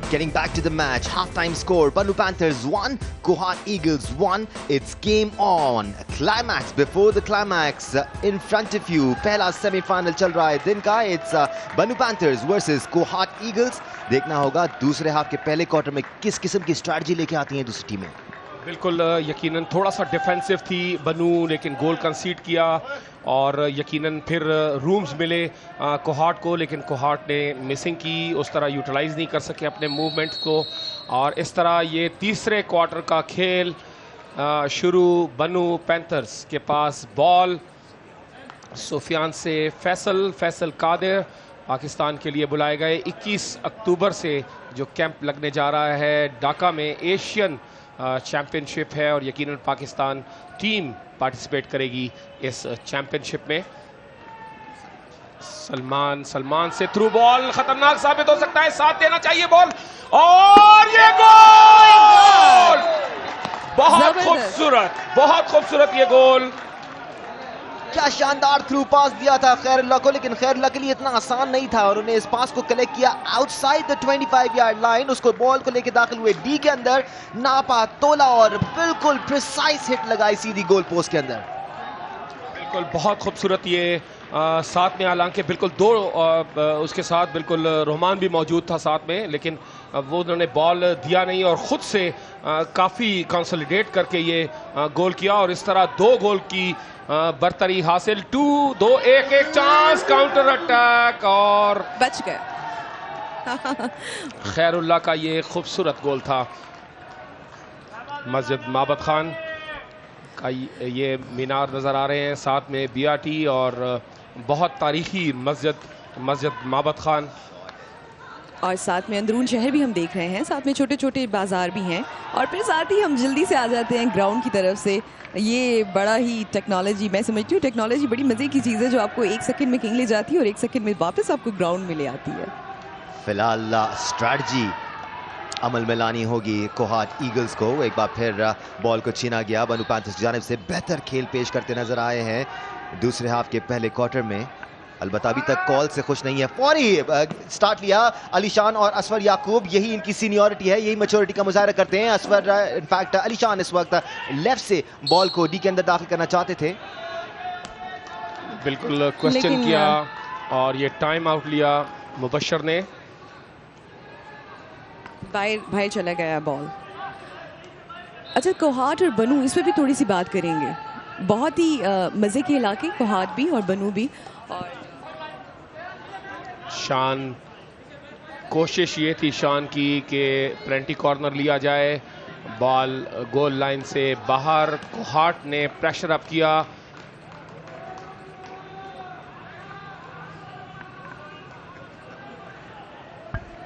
Getting back to the match, halftime score, Banu Panthers 1, Kohat Eagles 1. It's game on. Climax before the climax in front of you. पहला semi-final चल रहा है दिन का. It's Banu Panthers versus Kohat Eagles. देखना होगा दूसरे half के पहले क्वार्टर में किस किस्म की स्ट्रैटेजी लेके आती हैं दूसरी टीमें. बिल्कुल यकीनन थोड़ा सा डिफेंसिव थी बनू, लेकिन गोल कंसीड किया और यकीनन फिर रूम्स मिले कोहाट को, लेकिन कोहाट ने मिसिंग की, उस तरह यूटिलाइज नहीं कर सके अपने मूवमेंट्स को. और इस तरह ये तीसरे क्वार्टर का खेल शुरू. बनू पैंथर्स के पास बॉल, सुफियान से फैसल कादिर पाकिस्तान के लिए बुलाए गए. 21 अक्टूबर से जो कैंप लगने जा रहा है ढाका में, एशियन चैम्पियनशिप है और यकीनन पाकिस्तान टीम पार्टिसिपेट करेगी इस चैम्पियनशिप में. सलमान से थ्रू बॉल खतरनाक साबित हो सकता है, साथ देना चाहिए बॉल और ये गोल! बहुत खूबसूरत ये गोल. क्या शानदार थ्रू पास दिया था खैरुल्लाह को, लेकिन खैरुल्लाह के लिए इतना आसान नहीं था और उन्हें इस पास को कलेक्ट किया आउटसाइड द 25 यार्ड लाइन. उसको बॉल को लेकर दाखिल हुए डी के अंदर, नापा तोला और बिल्कुल प्रिसाइज हिट लगाई सीधी गोल पोस्ट के अंदर. बिल्कुल बहुत खूबसूरत ये साथ में, हालांकि बिल्कुल दो उसके साथ बिल्कुल रहमान भी मौजूद था साथ में, लेकिन वो उन्होंने बॉल दिया नहीं और ख़ुद से काफ़ी कंसोलिडेट करके ये गोल किया और इस तरह 2 गोल की बरतरी हासिल. 2-2-1 एक चांस, काउंटर अटैक और बच गए. खैरुल्लाह का ये खूबसूरत गोल था. मस्जिद माबद खान का ये मीनार नज़र आ रहे हैं, साथ में बीआरटी और बहुत तारीखी मस्जिद माबद खान, और साथ में अंदरून शहर भी हम देख रहे हैं, साथ में छोटे छोटे बाजार भी हैं. और फिर साथ ही हम जल्दी से आ जाते हैं ग्राउंड की तरफ से. ये बड़ा ही टेक्नोलॉजी, मैं समझती हूँ टेक्नोलॉजी बड़ी मज़े की चीज़ है जो आपको 1 सेकंड में कहीं ले जाती है और 1 सेकंड में वापस आपको ग्राउंड में ले आती है. फिलहाल स्ट्रैटेजी अमल में लानी होगी कोहाट ईगल्स को. एक बार फिर बॉल को छीना गया. बनू पैंथर्स की जानिब से बेहतर खेल पेश करते नजर आए हैं दूसरे हाफ के पहले क्वार्टर में. अलबत्ता अभी तक कॉल से खुश नहीं है. फौरी स्टार्ट लिया अलीशान और असफर याकूब. यही इनकी सीनियरिटी है, यही मैच्योरिटी का मुजाहरा करते हैं. असफर इनफैक्ट अलीशान इस वक्त लेफ्ट से बॉल को डी के अंदर दाखिल करना चाहते थे. बिल्कुल क्वेश्चन किया और ये टाइम आउट लिया मुबशर ने. बाहर चला गया बॉल. अच्छा, कोहाट और बनू, इस पर भी थोड़ी सी बात करेंगे. बहुत ही मज़े के इलाके कोहाट भी और बनू भी. और शान, कोशिश ये थी शान की कि पेनल्टी कॉर्नर लिया जाए. बॉल गोल लाइन से बाहर, कोहाट ने प्रेशर अप किया.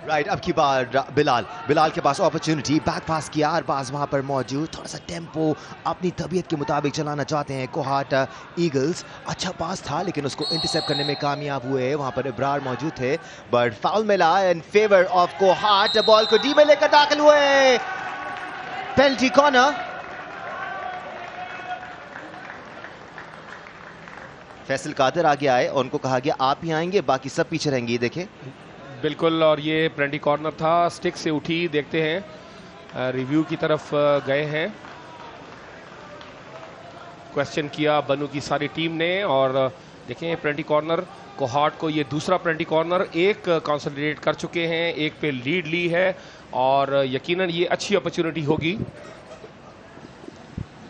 राइट, अब की बार बिलाल के पास अपॉर्चुनिटी, बैक पास किया. अरबाज वहां पर मौजूद, थोड़ा सा टेम्पो अपनी तबीयत के मुताबिक चलाना चाहते हैं कोहाट ईगल्स. अच्छा पास था लेकिन उसको इंटरसेप्ट करने में कामयाब हुए. वहां पर इब्रार मौजूद थे बट फाउल मिला in favour of Kohat. Ball को डी में लेकर दाखिल हुए, पेनल्टी कॉर्नर. फैसल कादिर आगे आए और उनको कहा गया आप ही आएंगे, बाकी सब पीछे रहेंगे. देखें बिल्कुल, और ये पेनल्टी कॉर्नर था, स्टिक से उठी. देखते हैं रिव्यू की तरफ गए हैं. क्वेश्चन किया बनू की सारी टीम ने और देखें पेनल्टी कॉर्नर. कोहाट को ये दूसरा पेनल्टी कॉर्नर, एक कंसोलिडेट कर चुके हैं, एक पे लीड ली है और यकीनन ये अच्छी अपॉर्चुनिटी होगी.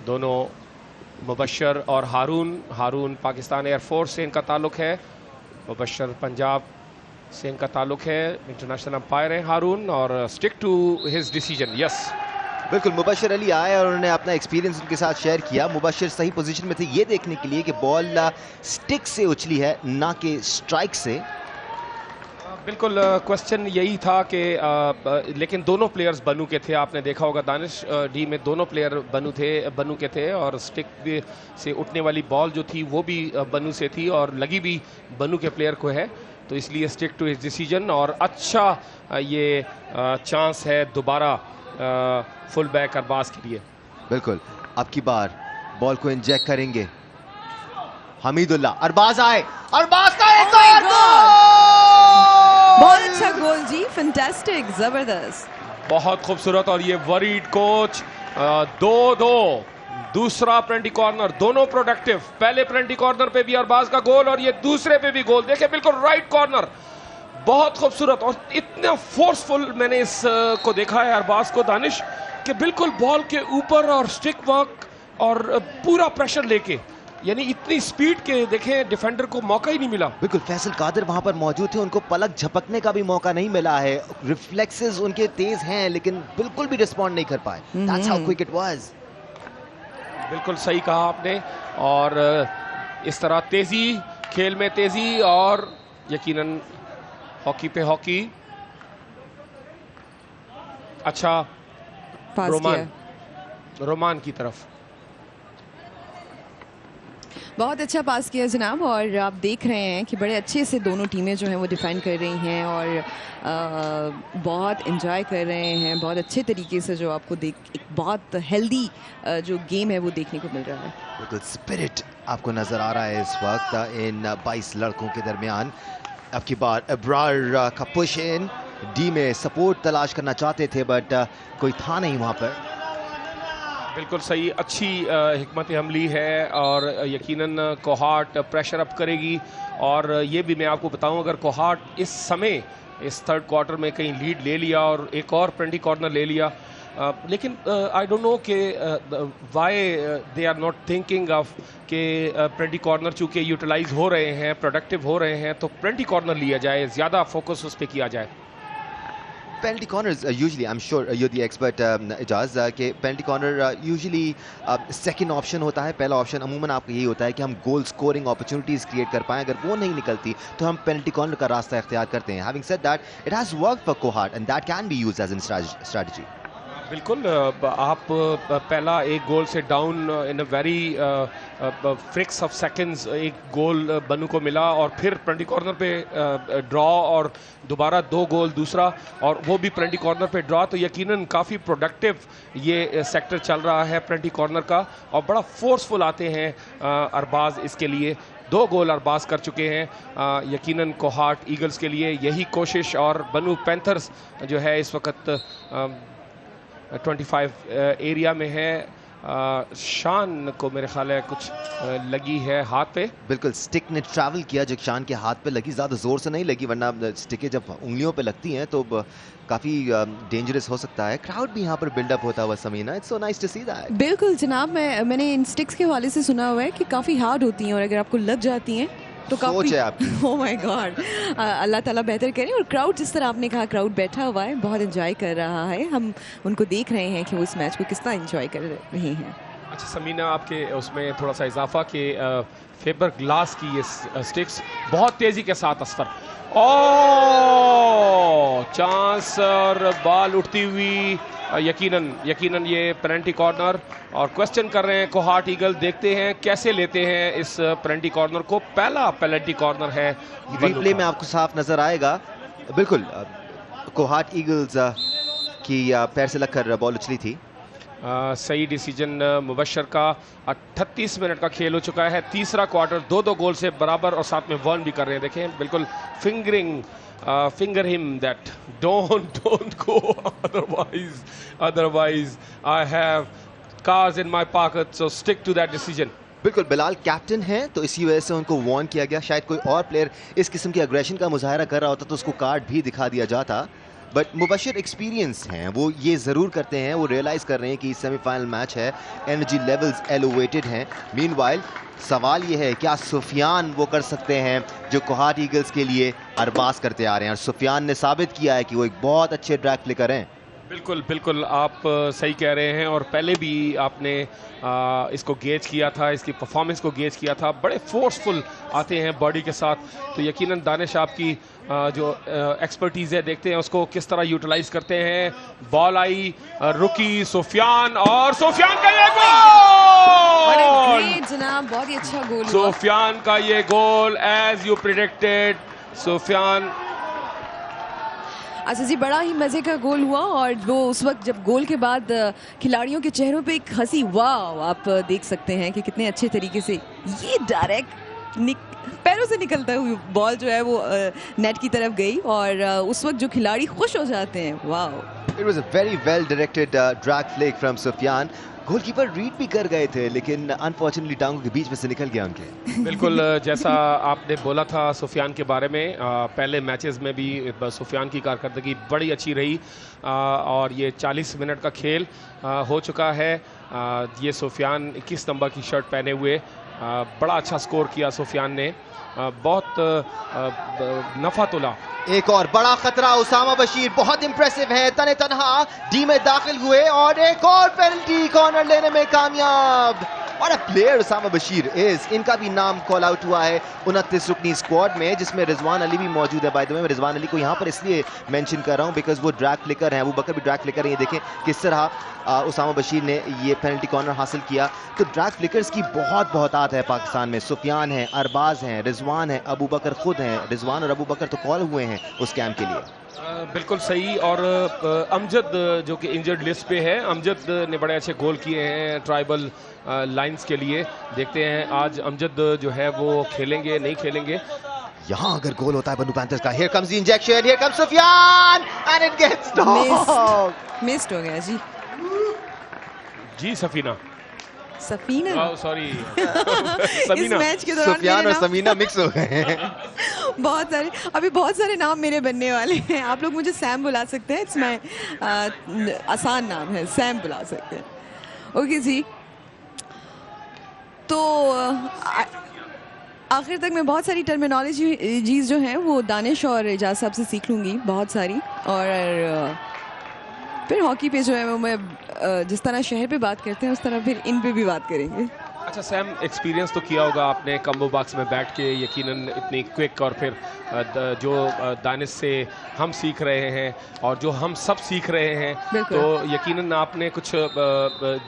दोनों मुबशर और हारून पाकिस्तान एयरफोर्स से इनका ताल्लुक है, मुबशर पंजाब से इनका ताल्लुक है. इंटरनेशनल अंपायर हैं हारून और stick to his decision. Yes, बिल्कुल. मुबशर अली आए और उन्होंने अपना एक्सपीरियंस उनके साथ शेयर किया. मुबशर सही पोजीशन में थे ये देखने के लिए कि बॉल स्टिक से उछली है ना कि स्ट्राइक से. बिल्कुल क्वेश्चन यही था कि लेकिन दोनों प्लेयर्स बनू के थे. आपने देखा होगा दानिश डी में दोनों प्लेयर बनू के थे और स्टिक से उठने वाली बॉल जो थी वो भी बनू से थी और लगी भी बनू के प्लेयर को है, तो इसलिए स्टिक टू हिज डिसीजन. और अच्छा ये चांस है दोबारा फुल बैक अरबाज के लिए. बिल्कुल, अब की बार बॉल को इंजेक्ट करेंगे हमीदुल्लाह. अरबाज आए, अरबाज का एक और गोल! बहुत अच्छा गोल जी. फैंटास्टिक, जबरदस्त। बहुत खूबसूरत। और ये वरीड कोच 2-2 दूसरा पेनल्टी कॉर्नर, दोनों प्रोडक्टिव। पहले पेनल्टी कॉर्नर पे भी अरबाज का गोल और ये दूसरे पे भी गोल। देखिए बिल्कुल राइट कॉर्नर, बहुत खूबसूरत और इतना फोर्सफुल मैंने इस को देखा है अरबाज को, दानिश, कि बिल्कुल बॉल के ऊपर और स्टिक वर्क और पूरा प्रेशर लेके, यानी इतनी स्पीड के देखें डिफेंडर को मौका ही नहीं मिला। बिल्कुल फैसल कादिर वहां पर मौजूद थे, उनको पलक झपकने का भी मौका नहीं मिला है। रिफ्लेक्सेस उनके तेज हैं लेकिन बिल्कुल भी रिस्पॉन्ड नहीं कर पाए। That's how quick it was. बिल्कुल सही कहा आपने। और इस तरह तेजी, खेल में तेजी और यकीनन हॉकी पे हॉकी। अच्छा, रोमान की तरफ बहुत अच्छा पास किया जनाब। और आप देख रहे हैं कि बड़े अच्छे से दोनों टीमें जो हैं वो डिफेंड कर रही हैं और बहुत एंजॉय कर रहे हैं। बहुत अच्छे तरीके से जो आपको एक बहुत हेल्दी जो गेम है वो देखने को मिल रहा है। बिल्कुल स्पिरिट आपको नजर आ रहा है इस वक्त इन 22 लड़कों के दरमियान। अब की बार अब्रार का पुश इन, डी में सपोर्ट तलाश करना चाहते थे बट कोई था नहीं वहां पर। बिल्कुल सही, अच्छी हिकमत अमली है और यकीनन कोहाट प्रेशर अप करेगी। और ये भी मैं आपको बताऊं, अगर कोहाट इस समय इस थर्ड क्वार्टर में कहीं लीड ले लिया और एक और पेनल्टी कॉर्नर ले लिया, लेकिन आई डोंट नो कि why they are not thinking of कि पेनल्टी कॉर्नर चूँकि यूटिलाइज हो रहे हैं, प्रोडक्टिव हो रहे हैं, तो पेनल्टी कॉर्नर लिया जाए, ज़्यादा फोकस उस पर किया जाए। Penalty corners usually, I'm sure you're the expert Ijaz, कि penalty corner usually second option होता है। पहला ऑप्शन अमूमन आपका यही होता है कि हम गोल स्कोरिंग अपॉर्चुनिटीज क्रिएट कर पाएं। अगर वो नहीं निकलती तो हम पेनल्टी कॉर्नर का रास्ता इख्तियार करते हैं। Having said that, it has worked for Kohat and that can be used as a strategy. बिल्कुल, आप पहला एक गोल से down in a very fricks of seconds एक गोल बनू को मिला और फिर पेनल्टी कॉर्नर पे ड्रॉ और दोबारा 2 गोल दूसरा और वो भी पेनल्टी कॉर्नर पे ड्रॉ। तो यकीनन काफ़ी प्रोडक्टिव ये सेक्टर चल रहा है पेनल्टी कॉर्नर का और बड़ा फोर्सफुल आते हैं अरबाज इसके लिए। 2 गोल अरबाज कर चुके हैं। यकीनन कोहाट ईगल्स के लिए यही कोशिश और बनू पैंथर्स जो है इस वक्त 25 एरिया में है। शान को मेरे ख्याल है कुछ लगी है हाथ पे। बिल्कुल, स्टिक ने ट्रैवल किया जो शान के हाथ पे लगी, ज़्यादा जोर से नहीं लगी, वरना स्टिकें जब उंगलियों पे लगती हैं तो काफ़ी डेंजरस हो सकता है। क्राउड भी यहाँ पर बिल्डअप होता हुआ Sameena, it's so nice to see that. बिल्कुल जनाब, मैंने इन स्टिक्स के हवाले से सुना हुआ है कि काफ़ी हार्ड होती हैं और अगर आपको लग जाती हैं तो सोच है आपकी। ओह माय गॉड, अल्लाह ताला बेहतर करें। और क्राउड, जिस तरह आपने कहा, क्राउड बैठा हुआ है, बहुत एंजॉय कर रहा है। हम उनको देख रहे हैं कि वो इस मैच को किस तरह एंजॉय कर रहे हैं। अच्छा समीना, आपके उसमें थोड़ा सा इजाफा कि फेबर ग्लास की ये स्टिक्स बहुत तेज़ी के साथ असफर, ओ चांस और बॉल उठती हुई, यकीनन ये पेनल्टी कॉर्नर और क्वेश्चन कर रहे हैं कोहाट ईगल। देखते हैं कैसे लेते हैं इस पेनल्टी कॉर्नर को। पहला पेनल्टी कॉर्नर है, रिप्ले में आपको साफ नजर आएगा। बिल्कुल कोहाट ईगल्स की पैर से लगकर बॉल उछली थी। सही डिसीजन मुबशर का। 38 मिनट का खेल हो चुका है, तीसरा क्वार्टर 2-2 गोल से बराबर और साथ में वन भी कर रहे हैं। देखें बिल्कुल finger him that don't go otherwise I have cars in my pocket, so stick to that decision. बिल्कुल, बिलाल कैप्टन हैं तो इसी वजह से उनको वार्न किया गया। शायद कोई और प्लेयर इस किस्म की एग्रेशन का मुजाहरा कर रहा होता तो उसको कार्ड भी दिखा दिया जाता, बट मुबशिर एक्सपीरियंस हैं, वो ये ज़रूर करते हैं, वो रियलाइज़ कर रहे हैं कि सेमीफाइनल मैच है, एनर्जी लेवल्स एलोवेटेड हैं। मीनवाइल सवाल ये है क्या सुफियान वो कर सकते हैं जो कोहाट ईगल्स के लिए अरबाज करते आ रहे हैं, और सुफियान ने साबित किया है कि वो एक बहुत अच्छे ड्रैग प्लेयर हैं। बिल्कुल आप सही कह रहे हैं और पहले भी आपने इसको गेज किया था, इसकी परफॉर्मेंस को गेज किया था। बड़े फोर्सफुल आते हैं बॉडी के साथ, तो यकीनन दानिश आपकी जो एक्सपर्टीज़ है, देखते हैं उसको किस तरह यूटिलाइज करते हैं। बॉल आई, रुकी सुफियान और सुफियान का ये गोल जनाब, बहुत ही अच्छा गोल। सुफियान का ये goal as you predicted. Sufiyan, अच्छा जी, बड़ा ही मज़े का गोल हुआ और वो उस वक्त जब गोल के बाद खिलाड़ियों के चेहरों पे एक हंसी, वाह, आप देख सकते हैं कि कितने अच्छे तरीके से ये डायरेक्ट पैरों से निकलता हुई बॉल जो है वो नेट की तरफ गई और उस वक्त जो खिलाड़ी खुश हो जाते हैं, वाह। It was a very well directed drag flick from Sufyan. Goalkeeper read भी कर गए थे लेकिन अनफॉर्चुनेटली टांगों के बीच में से निकल गया उनके। बिल्कुल जैसा आपने बोला था सुफियान के बारे में, पहले मैचेस में भी सुफियान की कारकर्दगी बड़ी अच्छी रही और ये 40 मिनट का खेल हो चुका है। ये सुफियान 21 नंबर की शर्ट पहने हुए बड़ा अच्छा स्कोर किया सुफियान ने, बहुत नफा तुला। एक और बड़ा खतरा, उसामा बशीर बहुत इंप्रेसिव है, तने तनहा डी में दाखिल हुए और एक और पेनल्टी कॉर्नर लेने में कामयाब। और प्लेयर उसामा बशीर इज, इनका भी नाम कॉल आउट हुआ है 29 रुकनी स्क्वाड में जिसमें रिजवान अली भी मौजूद है। बाय द वे मैं रिजवान अली को यहाँ पर इसलिए मेंशन कर रहा हूँ बिकॉज वो ड्रैग फ्लिकर हैं, अबू बकर भी ड्रैग फ्लिकर है। ये देखें किस तरह उसामा बशीर ने ये पेनल्टी कॉर्नर हासिल किया। तो ड्रैग फ्लिकर्स की बहुत बहुत आत है पाकिस्तान में। सुफियान है, अरबाज हैं, रिजवान है, अबू बकर खुद हैं। रिजवान और अबू बकर तो कॉल हुए हैं उस कैंप के लिए। बिल्कुल सही। और अमजद जो कि इंजर्ड लिस्ट पे है, अमजद ने बड़े अच्छे गोल किए हैं ट्राइबल लाइंस के लिए। देखते हैं आज अमजद जो है वो खेलेंगे नहीं खेलेंगे। यहाँ अगर गोल होता है बन्नू पैंथर्स का, here comes the injection, here comes Sufiyan and it gets stopped. Missed हो गया जी। जी सफीना, सफीना, सॉरी इस मैच के दौरान सुफियान और समीना मिक्स हो गए हैं। बहुत सारे नाम मेरे बनने वाले हैं। आप लोग मुझे सैम बुला सकते हैं, इट्स माय आसान नाम है, सैम बुला सकते हैं। ओके जी, तो आखिर तक मैं बहुत सारी टर्मिनोलॉजीज जो हैं वो दानिश और एजाज साहब से सीख लूँगी, बहुत सारी। और फिर हॉकी पे जो है वो मैं जिस तरह शहर पे बात करते हैं उस तरह फिर इन पे भी बात करेंगे। अच्छा सैम, एक्सपीरियंस तो किया होगा आपने कम्बो बॉक्स में बैठ के, यकीनन इतनी क्विक। और फिर जो दानिश से हम सीख रहे हैं और जो हम सब सीख रहे हैं, तो यकीनन आपने कुछ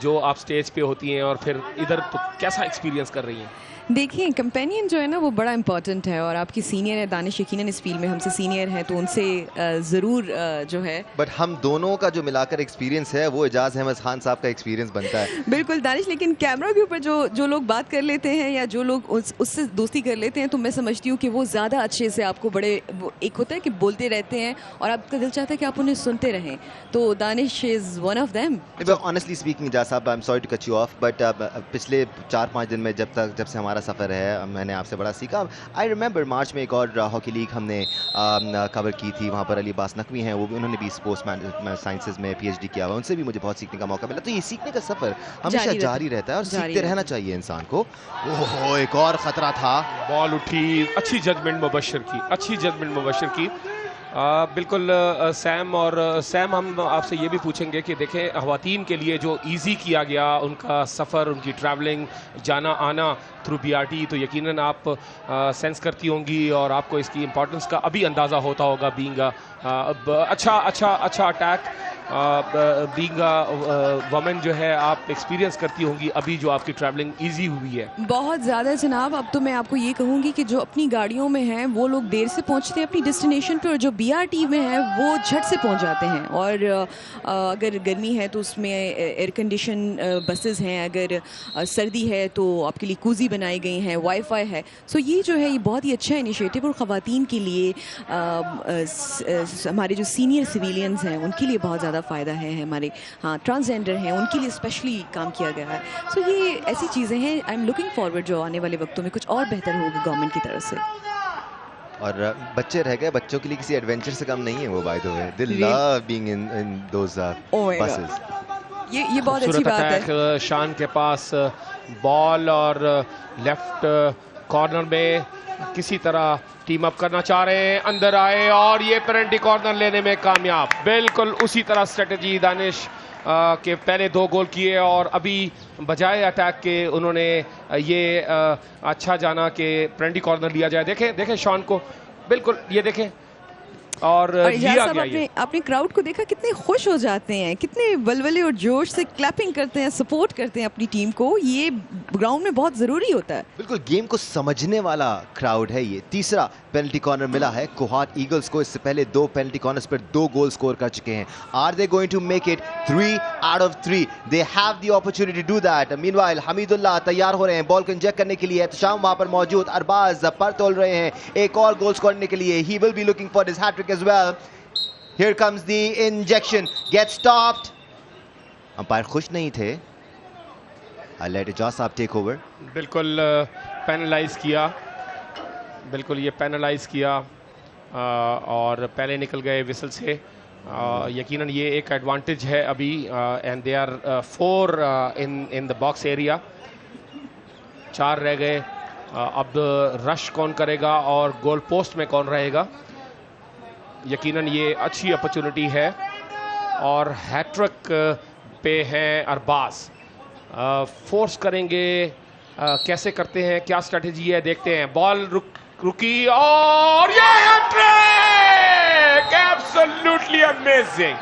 जो आप स्टेज पे होती हैं और फिर इधर तो कैसा एक्सपीरियंस कर रही हैं? देखिए, कंपेनियन जो है ना वो बड़ा इंपॉर्टेंट है और आपकी सीनियर है दानिश, यकीनन इस फील्ड में हमसे सीनियर है तो उनसे ज़रूर जो है। बट हम दोनों का जो मिलाकर एक्सपीरियंस है वो एजाज अहमद खान साहब का एक्सपीरियंस बनता है। बिल्कुल दानिश, लेकिन कैमरा के ऊपर जो लोग बात कर लेते हैं या जो लोग उससे दोस्ती कर लेते हैं तो मैं समझती हूँ कि वो ज़्यादा अच्छे से आपको एक होता है कि बोलते रहते हैं और आपका दिल चाहता है कि आप उन्हें सुनते रहें। तो Danish is one of them. Honestly speaking Ejaz sahab, I am sorry to cut you off, but पिछले 4-5 दिन में जब से हमारा सफ़र है मैंने आपसे बड़ा सीखा। आई रिमेंबर मार्च में एक और हॉकी लीग हमने कवर की थी, वहाँ पर अली अब्बास नकवी हैं, वो भी उन्होंने भी स्पोर्ट्स साइंसेज में PhD किया हुआ, उनसे भी मुझे बहुत सीखने का मौका मिला। तो ये सीखने का सफ़र हमेशा जारी रहता है और सीखते रहना चाहिए इंसान को। ओहो, एक और ख़तरा था, बॉल उठी, अच्छी जजमेंट मुबश्शिर की, अच्छी जजमेंट मुबश्शिर की। बिल्कुल सैम, और सैम हम आपसे ये भी पूछेंगे कि देखें ख़वातीन के लिए जो इजी किया गया उनका सफ़र, उनकी ट्रैवलिंग, जाना आना थ्रू BRT, तो यकीनन आप सेंस करती होंगी और आपको इसकी इम्पोर्टेंस का अभी अंदाज़ा होता होगा। बीइंग अच्छा अटैक, बीइंग वमेन जो है आप एक्सपीरियंस करती होंगी अभी जो आपकी ट्रैवलिंग इजी हुई है। बहुत ज़्यादा जनाब। अब तो मैं आपको ये कहूँगी कि जो अपनी गाड़ियों में हैं वो लोग देर से पहुँचते हैं अपनी डेस्टिनेशन पे और जो BRT में है वो झट से पहुँच जाते हैं। और अगर गर्मी है तो उसमें एयर कंडीशन बसेस हैं, अगर सर्दी है तो आपके लिए कूजी बनाई गई हैं, वाईफाई है। सो ये जो है ये बहुत ही अच्छा इनिशिएटिव और ख़वातीन के लिए, हमारे जो सीनियर सिविलियंस हैं उनके लिए बहुत ज़्यादा फ़ायदा है। हमारे ट्रांसजेंडर हैं उनके लिए स्पेशली काम किया गया है। सो ये ऐसी चीज़ें हैं, आई एम लुकिंग फॉरवर्ड जो आने वाले वक्तों में कुछ और बेहतर होगा गवर्नमेंट की तरफ से। और बच्चे रह गए, बच्चों के लिए किसी एडवेंचर से कम नहीं है वो, by the way they love being in those buses. ये बहुत अच्छी बात है। शान के पास बॉल और लेफ्ट कॉर्नर में किसी तरह टीम अप करना चाह रहे हैं, अंदर आए और ये पेनल्टी कॉर्नर लेने में कामयाब। बिल्कुल उसी तरह स्ट्रेटजी दानिश के पहले 2 गोल किए और अभी बजाय अटैक के उन्होंने ये अच्छा जाना कि पेनल्टी कॉर्नर लिया जाए। देखें शॉन को, बिल्कुल ये देखें और लिया गया। आपने क्राउड को देखा, कितने खुश हो जाते हैं, कितने बलबले और जोश से क्लैपिंग करते हैं, सपोर्ट करते हैं अपनी टीम को। ये ग्राउंड में बहुत ज़रूरी होता है। बिल्कुल गेम को समझने वाला क्राउड है ये। तीसरा पेनल्टी कॉर्नर मिला है कोहाट ईगल्स को। इससे पहले 2 पेनल्टी कॉर्नर्स पर 2 गोल स्कोर कर चुके हैं। Are they going to make it 3 out of 3? They have the opportunity to do that. Meanwhile Hamidullah तैयार हो रहे हैं बॉल को इंजेक्ट करने के लिए। एहतशाम वहां पर मौजूद, अरबाज पर तोल रहे हैं एक और गोल स्कोर करने के लिए। He will be looking for his hat-trick as well. Here comes the injection, get stopped. Umpire खुश नहीं थे। I'll let एजाज साहब टेक ओवर। बिल्कुल पेनलाइज किया, बिल्कुल ये पेनलाइज किया और पहले निकल गए विसल से। यकीनन ये एक एडवांटेज है अभी। And they are 4 in the box area. 4 रह गए। अब रश कौन करेगा और गोल पोस्ट में कौन रहेगा? यकीनन ये अच्छी अपॉर्चुनिटी है और हैट्रिक पे है अरबाज। फोर्स करेंगे, कैसे करते हैं, क्या स्ट्रेटेजी है, देखते हैं। बॉल रुकी और ये hattrick! Absolutely amazing,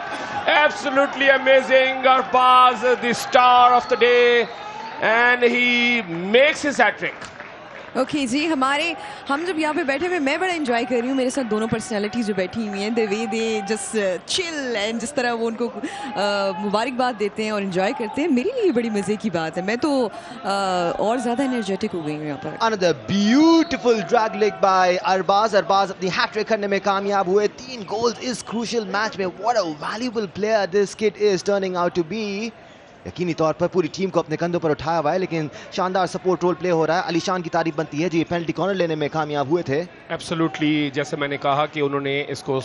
absolutely amazing. Arbaz the star of the day and he makes his hattrick. Okay ji, हम जब यहाँ पे बैठे हुए, मैं बड़ा एंजॉय कर रही हूँ। मेरे साथ दोनों पर्सनालिटी जो बैठी हुई हैं, the way they just chill and जिस तरह वो उनको मुबारकबाद देते हैं और एंजॉय करते हैं, मेरे लिए बड़ी मज़े की बात है। मैं तो और ज़्यादा एनर्जेटिक हो गई हूँ यहाँ पर। Another beautiful drag leg by Arbaaz. Arbaaz अपनी हैट्रिक करने में कामयाब हुए। 3 गोल्स इस क्रूशियल मैच में। What a valuable player this kid is turning out to be। यकीनी तौर पर पूरी टीम को अपने कंधों पर उठाया हुआ है, लेकिन शानदार सपोर्ट रोल प्ले हो रहा है। अलीशान की तारीफ बनती है जो ये पेनल्टी कॉर्नर लेने में कामयाब हुए थे। एब्सोल्युटली, जैसे मैंने कहा कि उन्होंने इसको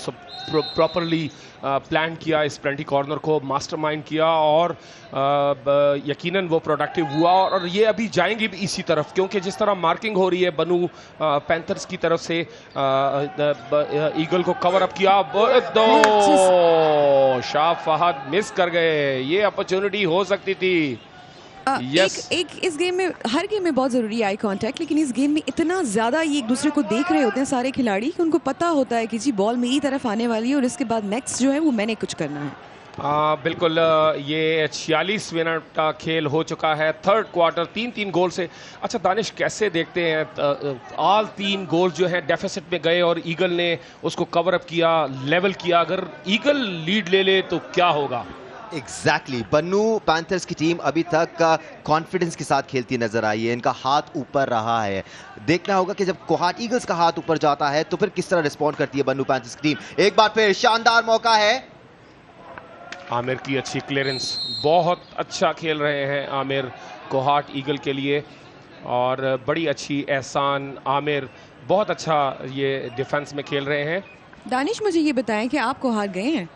प्रॉपरली प्लान किया, इस पेनल्टी कॉर्नर को मास्टरमाइंड किया और यकीनन वो प्रोडक्टिव हुआ। और ये अभी जाएंगे भी इसी तरफ, क्योंकि जिस तरह मार्किंग हो रही है बनू पैंथर्स की तरफ से, ईगल को कवर अप किया। शाह फहद मिस कर गए, ये अपॉर्चुनिटी हो सकती थी। एक इस गेम में, हर गेम में बहुत ज़रूरी है आई कांटेक्ट, लेकिन इस गेम में इतना ज़्यादा ये एक दूसरे को देख रहे होते हैं सारे खिलाड़ी कि उनको पता होता है कि जी बॉल मेरी तरफ आने वाली है और इसके बाद नेक्स्ट जो है वो मैंने कुछ करना है। बिल्कुल, ये 46 मिनट का खेल हो चुका है। थर्ड क्वार्टर 3-3 गोल से। अच्छा दानिश, कैसे देखते हैं ऑल 3 गोल जो हैं डेफिसिट में गए और ईगल ने उसको कवर अप किया, लेवल किया। अगर ईगल लीड ले ले तो क्या होगा? एग्जैक्टली बन्नू पैंथर्स की टीम अभी तक कॉन्फिडेंस के साथ खेलती नजर आई है। इनका हाथ ऊपर रहा है। देखना होगा कि जब कोहाट ईगल्स का हाथ ऊपर जाता है तो फिर किस तरह रिस्पॉन्ड करती है बन्नू पैंथर्स की टीम। एक बार फिर शानदार मौका है। आमिर की अच्छी क्लियरेंस, बहुत अच्छा खेल रहे हैं आमिर कोहाट ईगल के लिए और बड़ी अच्छी एहसान आमिर, बहुत अच्छा ये डिफेंस में खेल रहे हैं। दानिश, मुझे ये बताएं कि आप कोहाट गए हैं?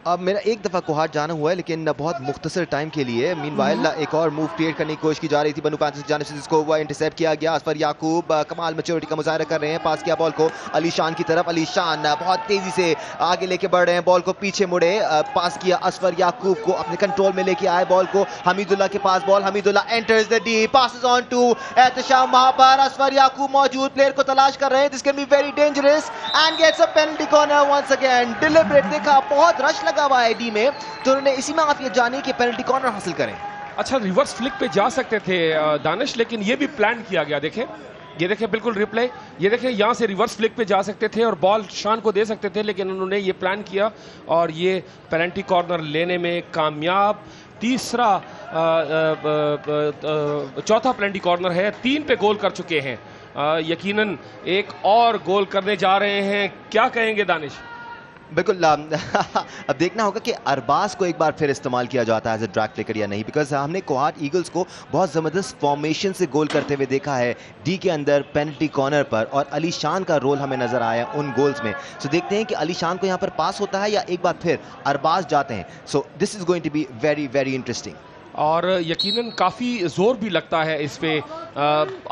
अब मेरा एक दफ़ा कोहाट जाना हुआ है, लेकिन बहुत मुख्तसर टाइम के लिए। मीनवाइल एक और मूव क्रिएट करने की कोशिश की जा रही थी बन्नू पैंथर्स की जानिब से, जिसको वह इंटरसेप्ट किया गया। असफर याकूब कमाल मैच्योरिटी का मुजाहरा कर रहे हैं। पास किया बॉल को अलीशान की तरफ। अलीशान बहुत तेजी से आगे लेके बढ़ रहे हैं, बॉल को पीछे मुड़े। पास किया असफर याकूब को, अपने कंट्रोल में लेके आए बॉल को। हमीदुल्लाह के पास ball, Hamidullah enters the deep, passes on to Ehtesham. वहां पर असफर याकूब मौजूद, प्लेयर को तलाश कर रहे हैं। This can be very dangerous and gets a penalty corner once again. Deliberate, देखा बहुत रश लगा हुआ है डी में, तो उन्होंने इसी में आप ये जाने कि पेनल्टी कॉर्नर हासिल करें। अच्छा, रिवर्स फ्लिक पे जा सकते थे दानिश, लेकिन ये भी प्लान किया गया। देखें, ये देखें बिल्कुल रिप्ले, ये देखें यहाँ से रिवर्स फ्लिक पे जा सकते थे और बॉल शान को दे सकते थे, लेकिन उन्होंने ये प्लान किया और ये पेनल्टी कॉर्नर लेने में कामयाब। तीसरा चौथा पेनल्टी कॉर्नर है, 3 पे गोल कर चुके हैं। यकीनन एक और गोल करने जा रहे हैं, क्या कहेंगे दानिश? बिल्कुल अब देखना होगा कि अरबाज को एक बार फिर इस्तेमाल किया जाता है एज ए ड्रैग प्लेकर या नहीं, बिकॉज हमने कोहाट ईगल्स को बहुत ज़बरदस्त फॉर्मेशन से गोल करते हुए देखा है डी के अंदर पेनल्टी कॉर्नर पर, और अली शान का रोल हमें नजर आया उन गोल्स में। सो देखते हैं कि अली शान को यहाँ पर पास होता है या एक बार फिर अरबाज जाते हैं। So this is going to be very very interesting और यकीनन काफ़ी जोर भी लगता है इस पे।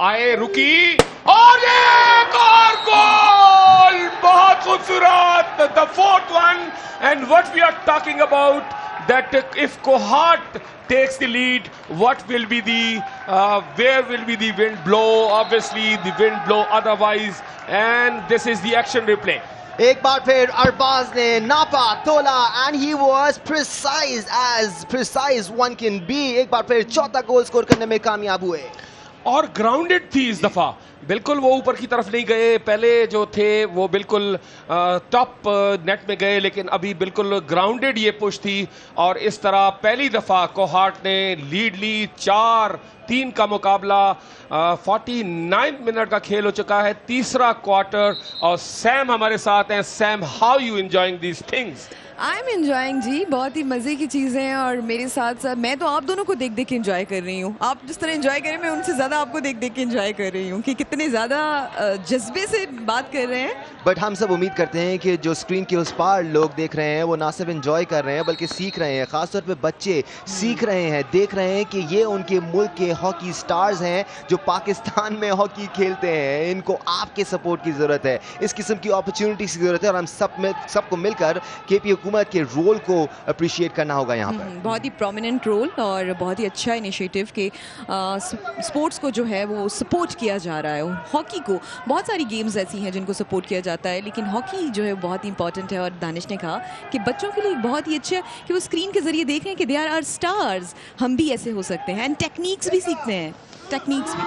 आए, रुकी और एक और गोल, बहुत खूबसूरत, the 4th one। And what we are talking about that if Kohat takes the lead, what will be the where will be the wind blow? Obviously the wind blow otherwise, and this is the action replay. एक बार फिर अरबाज ने नापा तोला and he was precise one can be. एक बार फिर चौथा गोल स्कोर करने में कामयाब हुए और ग्राउंडेड थी इस दफा, बिल्कुल वो ऊपर की तरफ नहीं गए। पहले जो थे वो बिल्कुल टॉप नेट में गए, लेकिन अभी बिल्कुल ग्राउंडेड ये पुश थी। और इस तरह पहली दफा कोहाट ने लीड ली। 4-3 का मुकाबला। 49 मिनट का खेल हो चुका है, तीसरा क्वार्टर। और सैम हमारे साथ हैं। Sam, how you enjoying these things? I am enjoying ji, बहुत ही मज़े की चीज़ें हैं। और मेरे साथ साथ मैं तो आप दोनों को देख देख के एंजॉय कर रही हूँ। आप जिस तरह एंजॉय कर रहे हैं, मैं उनसे ज़्यादा आपको देख देख के एंजॉय कर रही हूँ कि कितने ज़्यादा जज्बे से बात कर रहे हैं। बट हम सब उम्मीद करते हैं कि जो स्क्रीन के उस पार लोग देख रहे हैं वो ना सिर्फ एंजॉय कर रहे हैं बल्कि सीख रहे हैं। खासतौर पे बच्चे सीख रहे हैं, देख रहे हैं कि ये उनके मुल्क के हॉकी स्टार्स हैं जो पाकिस्तान में हॉकी खेलते हैं। इनको आपके सपोर्ट की ज़रूरत है, इस किस्म की अपॉर्चुनिटी की ज़रूरत है। और हम सबको मिलकर KP हुकूमत के रोल को अप्रिशिएट करना होगा यहाँ पर। बहुत ही प्रोमिनेंट रोल और बहुत ही अच्छा इनिशिएटिव के स्पोर्ट्स को जो है वो सपोर्ट किया जा रहा है। हॉकी को, बहुत सारी गेम्स ऐसी हैं जिनको सपोर्ट किया जाता है, लेकिन हॉकी जो है बहुत ही इंपॉर्टेंट है। और दानिश ने कहा कि बच्चों के लिए बहुत ही अच्छा है कि वो स्क्रीन के जरिए देख रहे हैं कि दे आर स्टार्स, हम भी ऐसे हो सकते हैं। एंड टेक्निक्स भी सीखते हैं, टेक्निक्स भी।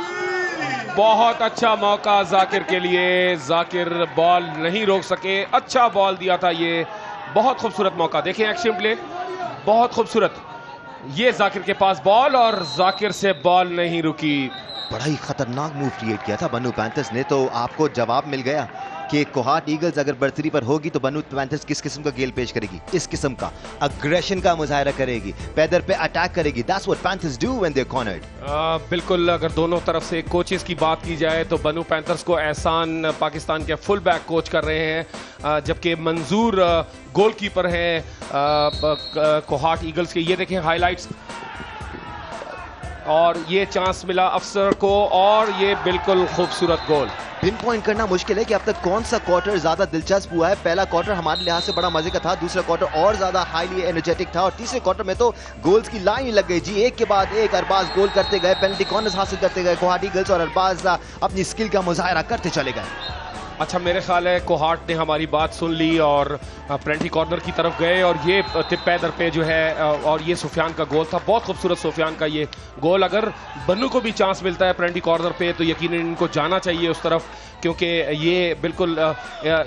बहुत अच्छा मौका जाकिर के लिए। जाकिर बॉल नहीं रोक सके, अच्छा बॉल दिया था ये। बहुत खूबसूरत मौका, देखें एक्शन प्ले, बहुत खूबसूरत। ये जाकिर के पास बॉल और जाकिर से बॉल नहीं रुकी। बड़ा ही खतरनाक मूव क्रिएट किया था बनू पैंथर्स ने। तो आपको जवाब मिल गया कि कोहाट ईगल्स अगर बर्तरी पर होगी तो बनू पैंथर्स किस किस्म का गेल पेश करेगी। इस किस्म का अग्रेशन का मुजाहरा करेगी, पैदर पे अटैक करेगी। That's what Panthers do when they are cornered. बिल्कुल, अगर दोनों तरफ से कोचेस की बात की जाए तो बनू पैंथर्स को एहसान पाकिस्तान के फुल बैक कोच कर रहे हैं, जबकि मंजूर गोलकीपर हैं कोहाट ईगल्स के। ये देखें हाइलाइट्स, और ये चांस मिला अफसर को और ये बिल्कुल खूबसूरत गोल। पिन पॉइंट करना मुश्किल है कि अब तक कौन सा क्वार्टर ज्यादा दिलचस्प हुआ है। पहला क्वार्टर हमारे लिहाज से बड़ा मजे का था, दूसरा क्वार्टर और ज्यादा हाईली एनर्जेटिक था, और तीसरे क्वार्टर में तो गोल्स की लाइन ही लग गई जी। एक के बाद एक अरबाज गोल करते गए, पेनल्टी कॉर्नर्स हासिल करते गए कोहाट ईगल्स, और अरबाज अपनी स्किल का मुजाहरा करते चले गए। अच्छा, मेरे ख्याल है कोहाट ने हमारी बात सुन ली और पेनल्टी कॉर्नर की तरफ गए, और ये पैदर पे जो है, और ये सुफियान का गोल था, बहुत खूबसूरत सुफियान का ये गोल। अगर बन्नू को भी चांस मिलता है पेनल्टी कॉर्नर पे तो यकीनन इनको जाना चाहिए उस तरफ, क्योंकि ये बिल्कुल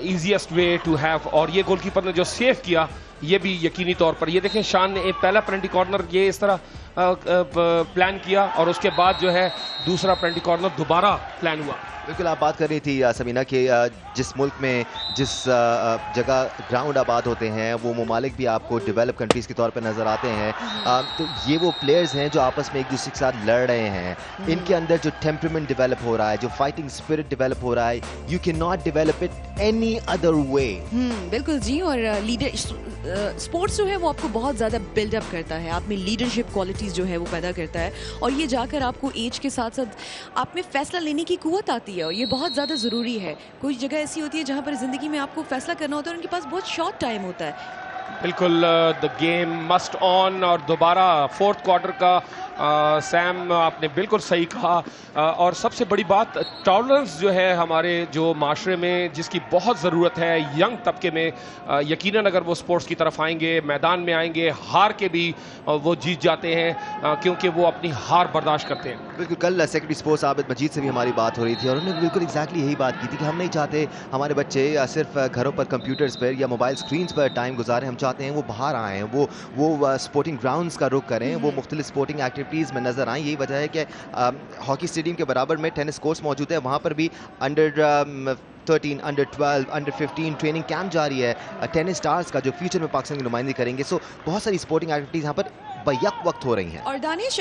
ईजीएस्ट वे टू हैव। और ये गोलकीपर ने जो सेव किया ये भी यकीनी तौर पर, ये देखें शान ने पहला पेनल्टी कॉर्नर ये इस तरह प्लान किया, और उसके बाद जो है दूसरा पेनल्टी कॉर्नर दोबारा प्लान हुआ। बिल्कुल, आप बात कर रही थी समीना कि जिस मुल्क में जिस जगह ग्राउंड आबाद होते हैं वो ममालिक भी आपको डेवलप कंट्रीज़ के तौर पे नज़र आते हैं। तो ये वो प्लेयर्स हैं जो आपस में एक दूसरे के साथ लड़ रहे हैं। इनके अंदर जो टेम्परामेंट डेवलप हो रहा है, जो फाइटिंग स्पिरिट डेवलप हो रहा है, you can not develop it any other way. बिल्कुल जी। और लीडर स्पोर्ट्स जो है वो आपको बहुत ज़्यादा बिल्डअप करता है, आप में लीडरशिप क्वालिटीज़ जो है वो पैदा करता है, और ये जाकर आपको एज के साथ साथ आप में फैसला लेने की कुव्वत आती है, और ये बहुत ज़्यादा ज़रूरी है। कोई जगह ऐसी होती है जहाँ पर ज़िंदगी में आपको फैसला करना होता है और उनके पास बहुत शॉर्ट टाइम होता है। बिल्कुल, द गेम मस्ट ऑन। और दोबारा फोर्थ क्वार्टर का सैम आपने बिल्कुल सही कहा। और सबसे बड़ी बात, टॉलरेंस जो है हमारे जो माशरे में जिसकी बहुत ज़रूरत है यंग तबके में, यकीनन अगर वो स्पोर्ट्स की तरफ आएंगे, मैदान में आएंगे, हार के भी वो जीत जाते हैं, क्योंकि वो अपनी हार बर्दाश्त करते हैं। बिल्कुल, कल सेक्रेटरी स्पोर्ट्स आबिद मजीद से भी हमारी बात हो रही थी और उन्होंने बिल्कुल एग्जैक्टली यही बात की थी कि हम नहीं चाहते हमारे बच्चे सिर्फ घरों पर कंप्यूटर्स पर या मोबाइल स्क्रीन्स पर टाइम गुजारें। हम चाहते हैं वो बाहर आएँ, वो स्पोर्टिंग ग्राउंड्स का रुख करें, वो मुख्तलिफ स्पोर्टिंग एक्टिविटीज़ में नज़र आएँ। यही वजह है कि हॉकी स्टेडियम के बराबर में टेनिस कोर्ट्स मौजूद है, वहाँ पर भी under 13, under 12, under 15 training camp जारी है टेनिस स्टार्स का, जो फ्यूचर में पाकिस्तान की नुमाइंदगी करेंगे। सो बहुत सारी स्पोर्टिंग एक्टिविटीज़ यहाँ पर बैक वक्त हो रही हैं। और दानिश,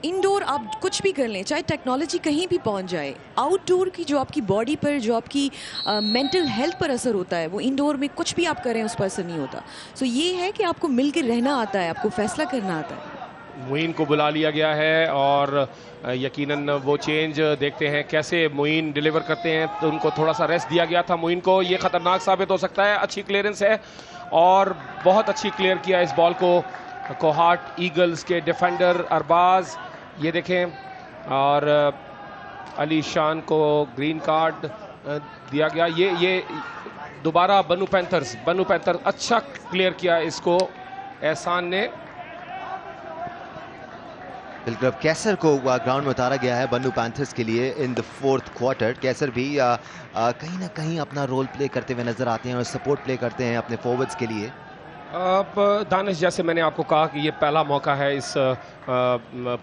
इंडोर आप कुछ भी कर लें, चाहे टेक्नोलॉजी कहीं भी पहुंच जाए, आउटडोर की जो आपकी बॉडी पर, जो आपकी मेंटल हेल्थ पर असर होता है, वो इंडोर में कुछ भी आप करें उस पर असर नहीं होता। सो ये है कि आपको मिलकर रहना आता है, आपको फैसला करना आता है। मुइन को बुला लिया गया है और यकीनन वो चेंज देखते हैं कैसे मुइन डिलीवर करते हैं। तो उनको थोड़ा सा रेस्ट दिया गया था मुइन को, ये ख़तरनाक साबित हो सकता है। अच्छी क्लियरेंस है और बहुत अच्छी क्लियर किया इस बॉल को कोहाट ईगल्स के डिफेंडर अरबाज। ये देखें, और अली शान को ग्रीन कार्ड दिया गया। ये दोबारा बनु पैंथर्स अच्छा क्लियर किया इसको एहसान ने। बिल्कुल, अब कैसर को ग्राउंड में उतारा गया है बन्नू पैंथर्स के लिए इन द 4th क्वार्टर। कैसर भी कहीं ना कहीं अपना रोल प्ले करते हुए नजर आते हैं और सपोर्ट प्ले करते हैं अपने फॉरवर्ड्स के लिए। अब दानिश, जैसे मैंने आपको कहा कि ये पहला मौका है इस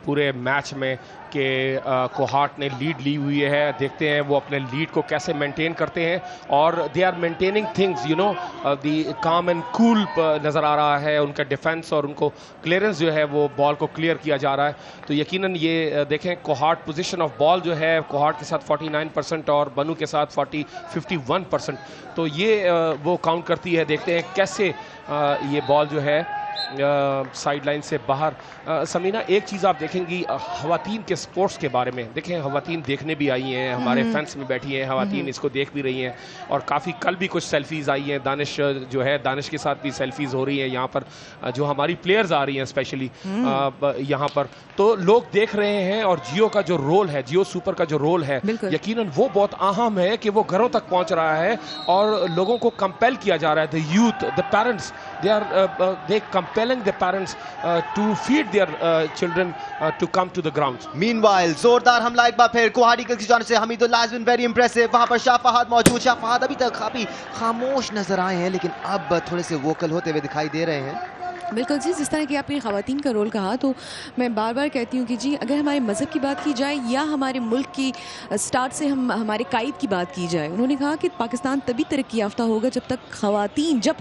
पूरे मैच में कि कोहाट ने लीड ली हुई है। देखते हैं वो अपने लीड को कैसे मेंटेन करते हैं और they are maintaining things, you know, the calm and cool नज़र आ रहा है उनका डिफेंस, और उनको क्लियरेंस जो है वो बॉल को क्लियर किया जा रहा है। तो यकीनन ये देखें, कोहाट पोजीशन ऑफ बॉल जो है कोहाट के साथ 49% और बनू के साथ 51%, तो ये वो काउंट करती है। देखते हैं कैसे ये बॉल जो है साइड लाइन से बाहर। समीना, एक चीज़ आप देखेंगी ख़वातीन के स्पोर्ट्स के बारे में, देखें ख़वातीन देखने भी आई हैं, हमारे फैंस में बैठी हैं ख़वातीन, इसको देख भी रही हैं, और काफ़ी कल भी कुछ सेल्फीज़ आई हैं। दानिश जो है, दानिश के साथ भी सेल्फीज़ हो रही हैं यहाँ पर, जो हमारी प्लेयर्स आ रही हैं स्पेशली यहाँ पर, तो लोग देख रहे हैं। और जियो का जो रोल है, जियो सुपर का जो रोल है, यकीनन वो बहुत अहम है कि वो घरों तक पहुँच रहा है और लोगों को कंपेल किया जा रहा है। The youth, the parents, they compelling the parents to feed their children to come to the grounds. Meanwhile, जोरदार हमला एक बार फिर कोहाट ईगल्स की जानिब से। Hameedullah has been very impressive। वहां पर शाह फहाद मौजूद। शाह फहाद अभी तक काफी खामोश नजर आए हैं, लेकिन अब थोड़े से वोकल होते हुए दिखाई दे रहे हैं। बिल्कुल जी, जिस तरह कि आपने ख़वातीन का रोल कहा, तो मैं बार बार कहती हूँ कि जी, अगर हमारे मज़हब की बात की जाए या हमारे मुल्क की स्टार्ट से हमारे कायद की बात की जाए, उन्होंने कहा कि पाकिस्तान तभी तरक्की याफ्ता होगा जब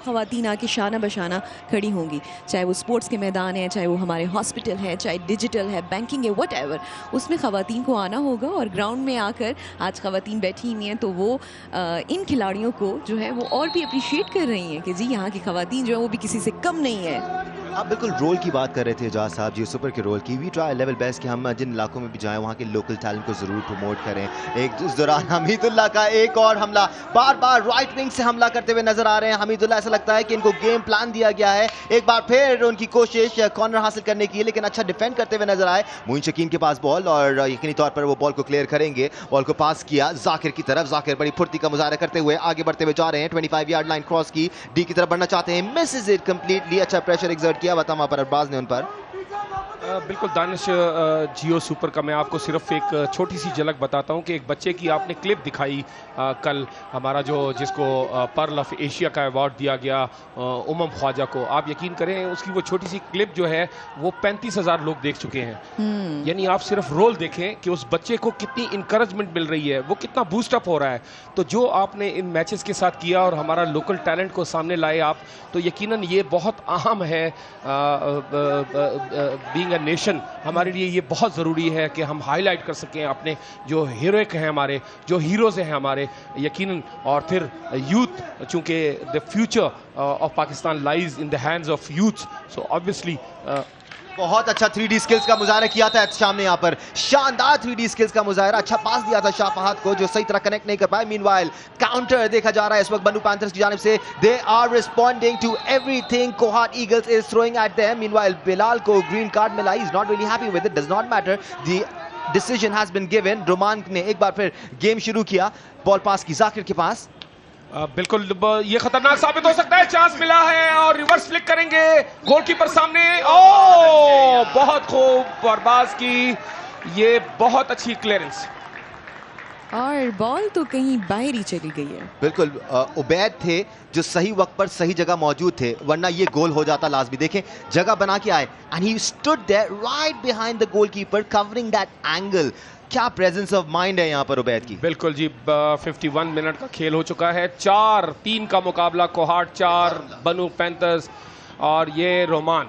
ख़वातीन आके शाना बशाना खड़ी होंगी, चाहे वो स्पोर्ट्स के मैदान है, चाहे वो हमारे हॉस्पिटल है, चाहे डिजिटल है, बैंकिंग है, व्हाटएवर, उसमें ख़वातीन को आना होगा। और ग्राउंड में आकर आज ख़वातीन बैठी हुई हैं, तो वो इन खिलाड़ियों को जो है वो और भी अप्रिशिएट कर रही हैं कि जी, यहाँ की ख़वातीन जो है वो भी किसी से कम नहीं है। आप बिल्कुल रोल की बात कर रहे थे एजाज साहब जी, सुपर के रोल की। वी ट्राई लेवल बेस्ट कि हम जिन इलाकों में भी जाएं वहाँ के लोकल टैलेंट को ज़रूर प्रमोट करें। एक इस दौरान हमीदुल्लाह का एक और हमला, बार बार राइट विंग से हमला करते हुए नजर आ रहे हैं हमीदुल्लाह। ऐसा लगता है कि इनको गेम प्लान दिया गया है। एक बार फिर उनकी कोशिश कॉर्नर हासिल करने की, लेकिन अच्छा डिफेंड करते हुए नजर आए। मोइन शकीन के पास बॉल और यकीनी तौर पर वो बॉल को क्लियर करेंगे। बॉल को पास किया जाकिर की तरफ। जाकिर बड़ी फुर्ती का मुजाहरा करते हुए आगे बढ़ते हुए जा रहे हैं। 25 यार्ड लाइन क्रॉस की, डी की तरफ बढ़ना चाहते हैं, मिसेज इट कंप्लीटली। अच्छा प्रेशर एक्सर्ट किया वहाँ पर अरबाज ने उन पर। बिल्कुल दानिश, जियो सुपर का मैं आपको सिर्फ एक छोटी सी झलक बताता हूं कि एक बच्चे की आपने क्लिप दिखाई कल, हमारा जिसको पर्ल ऑफ एशिया का अवार्ड दिया गया, उमम ख्वाजा को। आप यकीन करें, उसकी वो छोटी सी क्लिप जो है वो 35,000 लोग देख चुके हैं। यानी आप सिर्फ रोल देखें कि उस बच्चे को कितनी इंकरेजमेंट मिल रही है, वो कितना बूस्टअप हो रहा है। तो जो आपने इन मैचेस के साथ किया और हमारा लोकल टैलेंट को सामने लाए आप, तो यकीनन ये बहुत अहम है। बीइंग अ नेशन, हमारे लिए ये बहुत ज़रूरी है कि हम हाईलाइट कर सकें अपने जो हीरोइक हैं, हमारे जो हीरोज़ हैं हमारे, यकीनन। और फिर यूथ, चूँकि the future of Pakistan lies in the hands of youth, so obviously बहुत अच्छा 3D स्किल्स का मुजाहरा किया था सामने, यहाँ पर शानदार 3D स्किल्स का मुजाहरा। अच्छा पास दिया था शाह फहाद को, जो सही तरह कनेक्ट नहीं कर पाए। मीनवाइल काउंटर देखा जा रहा है इस वक्त बन्नू पैंथर्स की जानिब से। They are responding to everything Kohat Eagles is throwing at them. Meanwhile Bilal को ग्रीन कार्ड मिला, he is not really happy with it, does not matter, the decision has been given. Rooman ने एक बार फिर गेम शुरू किया, बॉल पास की जाकिर के पास। बिल्कुल ये खतरनाक साबित हो सकता है। चांस मिला है और रिवर्स फ्लिक करेंगे, गोलकीपर सामने। ओ बहुत खूब अरबाज की, ये बहुत अच्छी क्लियरेंस, और बॉल तो कहीं बाहर ही चली गई है। बिल्कुल उबैद थे जो सही वक्त पर सही जगह मौजूद थे, वरना ये गोल हो जाता लाजमी। देखें जगह बना के आए, and he stood there right behind the goalkeeper covering that angle. क्या प्रेजेंस ऑफ माइंड है यहाँ पर उबैद की। बिल्कुल जी, 51 मिनट का खेल हो चुका है। 4-3 का मुकाबला, कोहाट 4 बन्नू पैंथर्स। और ये रोमान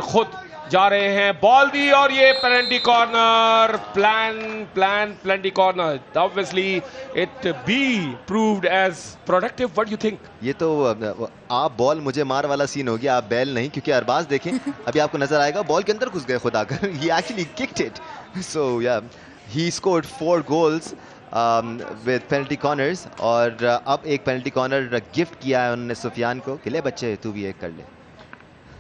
खुद जा रहे हैं, बॉल दी और ये penalty corner, penalty corner. Obviously it be proved as productive. What you think? ये तो आप बॉल मुझे मार वाला सीन हो गया, आप बैल नहीं, क्योंकि अरबाज देखें अभी आपको नजर आएगा बॉल के अंदर घुस गए खुद आकर। ही एक्चुअली किक्ड इट, सो या he scored 4 goals with penalty corners. और अब एक पेनल्टी कॉर्नर गिफ्ट किया है उन्होंने सुफियान को कि ले बच्चे तू भी एक कर ले।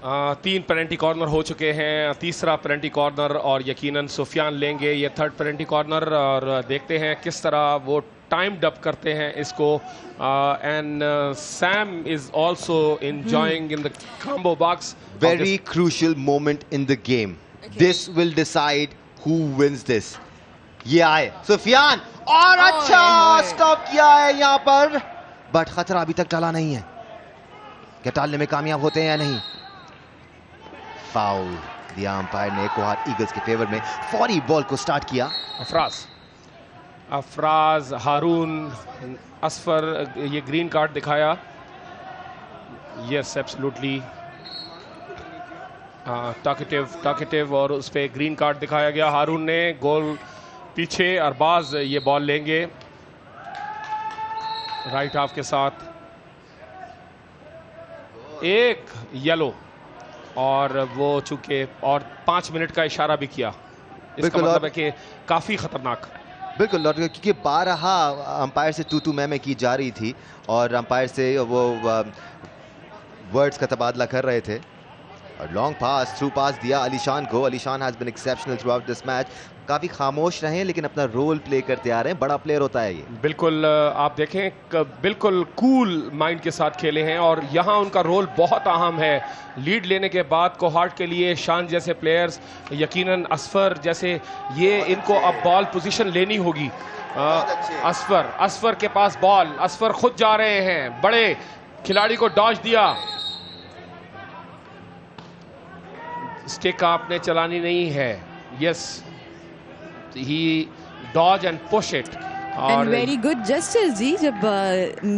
तीन पेनल्टी कॉर्नर हो चुके हैं, तीसरा पेनल्टी कॉर्नर और यकीनन सुफियान लेंगे ये थर्ड पेनल्टी कॉर्नर। और देखते हैं किस तरह वो टाइम डब करते हैं इसको। And Sam is also enjoying in the combo box. Very crucial moment in the game. This will decide who wins this. ये आए सुफियान और अच्छा स्टॉप किया है यहाँ पर, बट खतरा अभी तक टला नहीं है। क्या टालने में कामयाब होते हैं या नहीं? फाउल दिया अंपायर ने कोहाट ईगल्स के फेवर में। फौरी बॉल को स्टार्ट किया। अफराज हारून असफर, ये ग्रीन कार्ड दिखाया। यस एब्सोल्युटली टॉकेटिव और उस पे ग्रीन कार्ड दिखाया गया। हारून ने गोल पीछे, अरबाज ये बॉल लेंगे राइट हाफ के साथ। एक येलो और वो चूंकि और 5 मिनट का इशारा भी किया, इसका मतलब है कि काफी खतरनाक। बिल्कुल, और क्योंकि बारहा अंपायर से तू मैं की जा रही थी और अंपायर से वो वर्ड्स का तबादला कर रहे थे। लॉन्ग पास, थ्रू पास दिया अलीशान को। Alishan has been exceptional throughout this match. काफी खामोश रहे लेकिन अपना रोल प्ले करते आ रहे हैं। बड़ा प्लेयर होता है ये। बिल्कुल, आप देखें बिल्कुल कूल माइंड के साथ खेले हैं और यहाँ उनका रोल बहुत अहम है। लीड लेने के बाद कोहाट के लिए शान जैसे प्लेयर्स, यकीनन असफर जैसे, ये इनको अब बॉल पोजीशन लेनी होगी। असफर के पास बॉल, असफर खुद जा रहे हैं, बड़े खिलाड़ी को डॉज दिया। स्टिक आपने चलानी नहीं है। Yes, he dodge and push it. और वेरी गुड जेस्चर जी, जब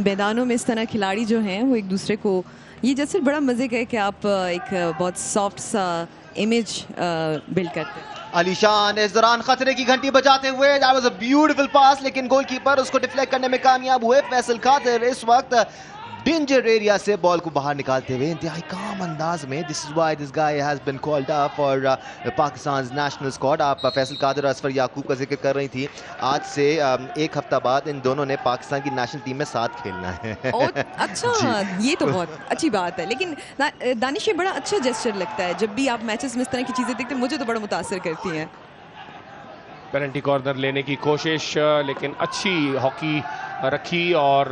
मैदानों में इस तरह खिलाड़ी जो हैं वो एक दूसरे को, ये जेस्चर बड़ा मजे का है कि आप एक बहुत सॉफ्ट सा इमेज बिल्ड करते हैं। अलीशान इस दौरान खतरे की घंटी बजाते हुए, दैट वाज अ ब्यूटीफुल पास, लेकिन गोलकीपर उसको डिफ्लेक्ट करने में कामयाब हुए। फैसल खातिर इस वक्त डेंजर एरिया से बॉल को बाहर निकालते हुए इंतहाई काम अंदाज में। This is why this guy has been called up for Pakistan national squad. आप फैसल कादर और असफर याकूब का जिक्र कर रही थी। आज से एक हफ्ता बाद इन दोनों ने पाकिस्तान की नेशनल टीम में साथ खेलना है। अच्छा, ये तो बहुत अच्छी बात है। लेकिन दानिश, ये बड़ा अच्छा जेस्चर लगता है जब भी आप मैचेस में इस तरह की चीजें देखते हैं, मुझे तो बड़ा मुतासर करती हैं। पेनल्टी कॉर्नर लेने की कोशिश, लेकिन अच्छी हॉकी रखी और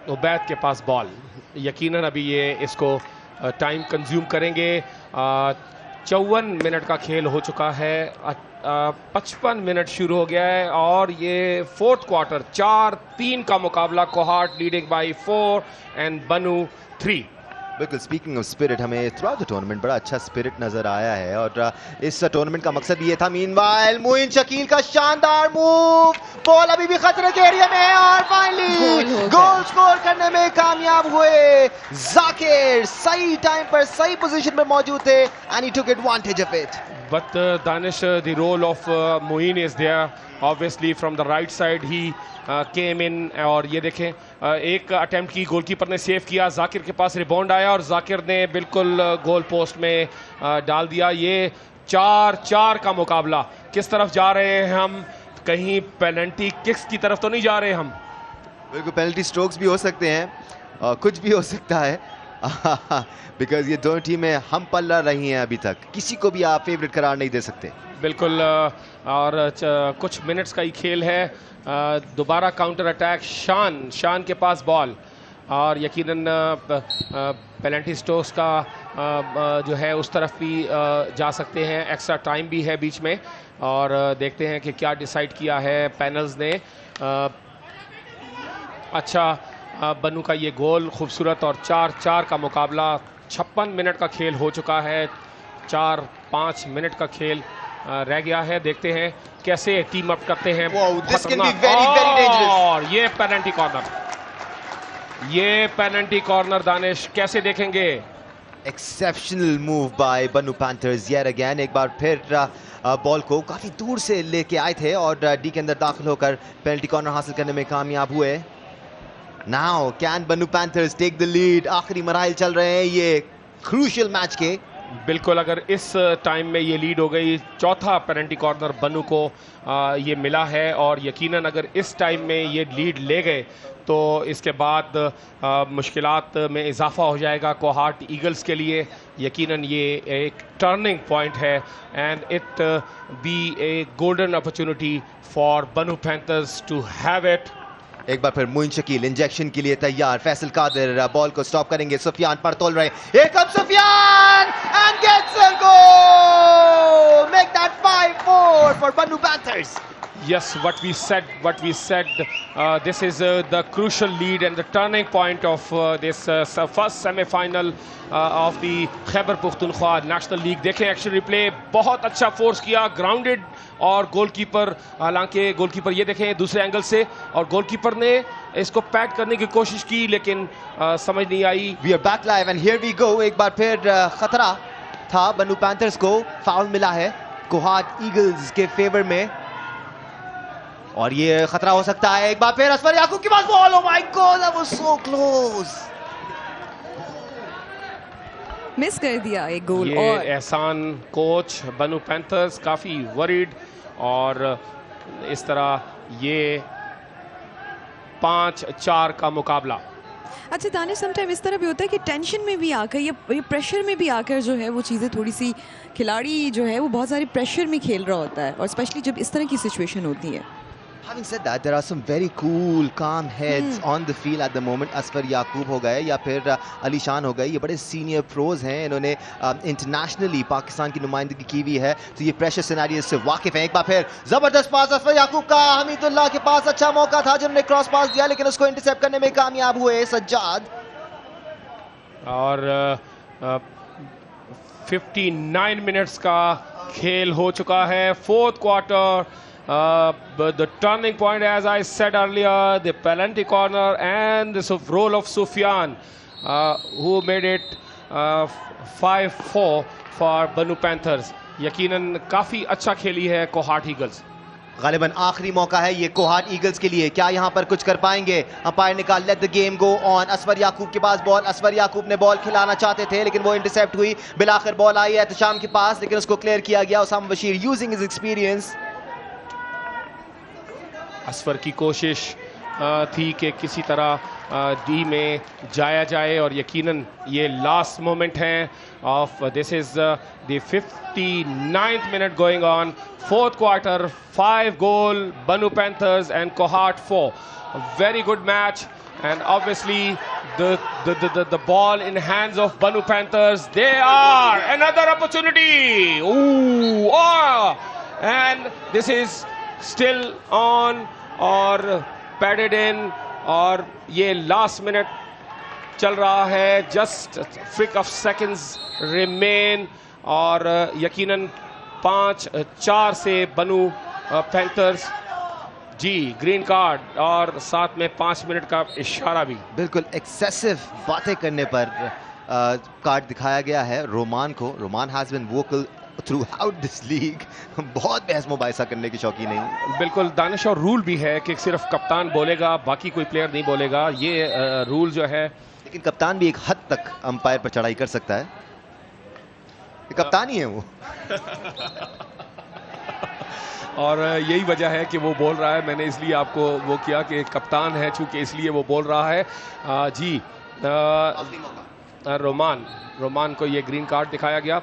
उबैद के पास बॉल। यकीनन अभी ये इसको टाइम कंज्यूम करेंगे। 54 मिनट का खेल हो चुका है, 55 मिनट शुरू हो गया है और ये फोर्थ क्वार्टर 4-3 का मुकाबला। कोहाट लीडिंग बाय 4 एंड बनू 3। बिल्कुल, स्पीकिंग ऑफ स्पिरिट, हमें थ्रू आउट द टूर्नामेंट बड़ा अच्छा स्पिरिट नजर आया है और इस टूर्नामेंट का मकसद ये था। मीनवाइल मोइन शकील का शानदार मूव, बॉल अभी भी खतरे के एरिया में है और फाइनली गोल स्कोर करने में कामयाब हुए। जाकिर सही टाइम पर सही पोजीशन पर मौजूद थे and he took advantage of it. But Danish, the role of Moeen is there. Obviously from the right side he came in और ये देखें एक अटेम्प्ट की गोलकीपर ने सेव किया, जाकिर के पास रिबाउंड आया और जाकिर ने बिल्कुल गोल पोस्ट में डाल दिया। ये 4-4 का मुकाबला। किस तरफ जा रहे हैं हम? कहीं पेनल्टी किक्स की तरफ तो नहीं जा रहे हम? बिल्कुल, पेनल्टी स्ट्रोक्स भी हो सकते हैं, कुछ भी हो सकता है बिकॉज ये दोनों टीमें हम पल्ला रही हैं। अभी तक किसी को भी आप फेवरेट करार नहीं दे सकते। बिल्कुल, और कुछ मिनट्स का ही खेल है। दोबारा काउंटर अटैक, शान के पास बॉल और यकीनन पेनल्टी स्ट्रोक्स का जो है उस तरफ भी जा सकते हैं। एक्स्ट्रा टाइम भी है बीच में और देखते हैं कि क्या डिसाइड किया है पैनल्स ने। अच्छा, बनू का ये गोल खूबसूरत और 4-4 का मुकाबला। 56 मिनट का खेल हो चुका है, 4-5 मिनट का खेल रह गया है। देखते हैं कैसे टीम अप करते हैं। और ये पेनल्टी कॉर्नर दानिश कैसे देखेंगे? एक्सेप्शनल मूव बाय बनू पैंथर्स येट अगेन। एक बार फिर बॉल को काफी दूर से लेके आए थे और डी के अंदर दाखिल होकर पेनल्टी कॉर्नर हासिल करने में कामयाब हुए। Now can Banu Panthers take the lead? आखिरी मराइल चल रहे हैं ये क्रूशियल मैच के। बिल्कुल, अगर इस टाइम में ये लीड हो गई, चौथा पेनल्टी कॉर्नर बनू को ये मिला है और यकीनन अगर इस टाइम में ये लीड ले गए तो इसके बाद मुश्किलात में इजाफा हो जाएगा कोहाट ईगल्स के लिए। यकीनन ये एक टर्निंग पॉइंट है and it be a golden opportunity for Bannu Panthers to have it. एक बार फिर मोइन शकील इंजेक्शन के लिए तैयार। फैसल कादिर बॉल को स्टॉप करेंगे। सुफियान पर तोल रहे। एक अब Sufiyan and gets a goal, make that 5-4 for Bannu Panthers. Yes, what we said, this is the crucial lead and the turning point of this first semi-final of the Khyber Pakhtunkhwa National League. देखें action replay, बहुत अच्छा force किया, grounded, और goalkeeper, हालांकि goalkeeper ये देखें दूसरे angle से, और गोलकीपर ने इसको पैड करने की कोशिश की लेकिन समझ नहीं आई। We are back live and here we go। एक बार फिर खतरा था बनू पैंथर्स को, फाउल मिला है कोहाट ईगल्स के फेवर में और ये खतरा हो सकता है। एक बार फिर असफर याकूब के पास ball, oh my god, that was so close, miss कर दिया एक गोल। ये और एहसान कोच बनू पैंथर्स काफ़ी वरीड, और इस तरह ये 5-4 का मुकाबला। अच्छा दानिश, समटाइम इस तरह भी होता है कि टेंशन में भी आकर ये प्रेशर में भी आकर जो है वो चीज़ें थोड़ी सी, खिलाड़ी जो है वो बहुत सारे प्रेशर में खेल रहा होता है, और स्पेशली जब इस तरह की सिचुएशन होती है। Having said that, there are some very cool, calm heads on the field at the moment। Asfar याकूब हो गए या फिर अली शान हो गए, ये बड़े सीनियर प्रोज हैं, इन्होंने इंटरनेशनली पाकिस्तान की नुमाइंदगी की हुई है, तो ये प्रेशर सिनेरियो से वाकिफ हैं। एक बार फिर जबरदस्त पास असफर याकूब का, हमीदुल्लाह के पास अच्छा मौका था जिन्होंने क्रॉस पास दिया लेकिन उसको इंटरसेप्ट करने में कामयाब हुए सज्जाद। और 59 मिनट्स का खेल हो चुका है, fourth quarter. But the turning point, as I said earlier, the penalty corner and the role of Sufyan, who made it 5-4 for Banu Panthers. यकीनन काफ़ी अच्छा खेली है कोहाट ईगल्स। गालिबन आखिरी मौका है ये कोहाट ईगल्स के लिए, क्या यहाँ पर कुछ कर पाएंगे? अंपायर ने कहा let the game go on. Asfar Yaqoob के पास बॉल, असफर याकूब ने बॉल खिलाना चाहते थे लेकिन वो इंटरसेप्ट हुई। बिलाखिर बॉल आई है एहतशाम के पास लेकिन उसको क्लियर किया गया। Usama Bashir using his experience. Asfar की कोशिश थी कि किसी तरह डी में जाया जाए, और यकीनन ये लास्ट मोमेंट है of this is the 59th minute going on, fourth quarter. 5 गोल बनू panthers and Kohat 4। Very good match and obviously the ball in hands of Banu Panthers. They are another opportunity. Ooh, and this is still on और padded इन, और ये last minute चल रहा है, just फ्रिक of seconds remain, और यकीनन 5-4 से बनू पैंथर्स जी ग्रीन कार्ड, और साथ में 5 मिनट का इशारा भी। बिल्कुल एक्सेसिव बातें करने पर कार्ड दिखाया गया है रोमान को। Rooman has been vocal throughout this league, बहुत बहस मुबाहिसा करने की शौकीन नहीं। बिल्कुल दानिश, और रूल भी है कि सिर्फ कप्तान बोलेगा, बाकी कोई प्लेयर नहीं बोलेगा, ये रूल जो है। लेकिन कप्तान भी एक हद तक अंपायर पर चढ़ाई कर सकता है, ये कप्तान ही है वो। और यही वजह है कि वो बोल रहा है, मैंने इसलिए आपको वो किया कि कप्तान है चूंकि, इसलिए वो बोल रहा है। जी रोमान को ये ग्रीन कार्ड दिखाया गया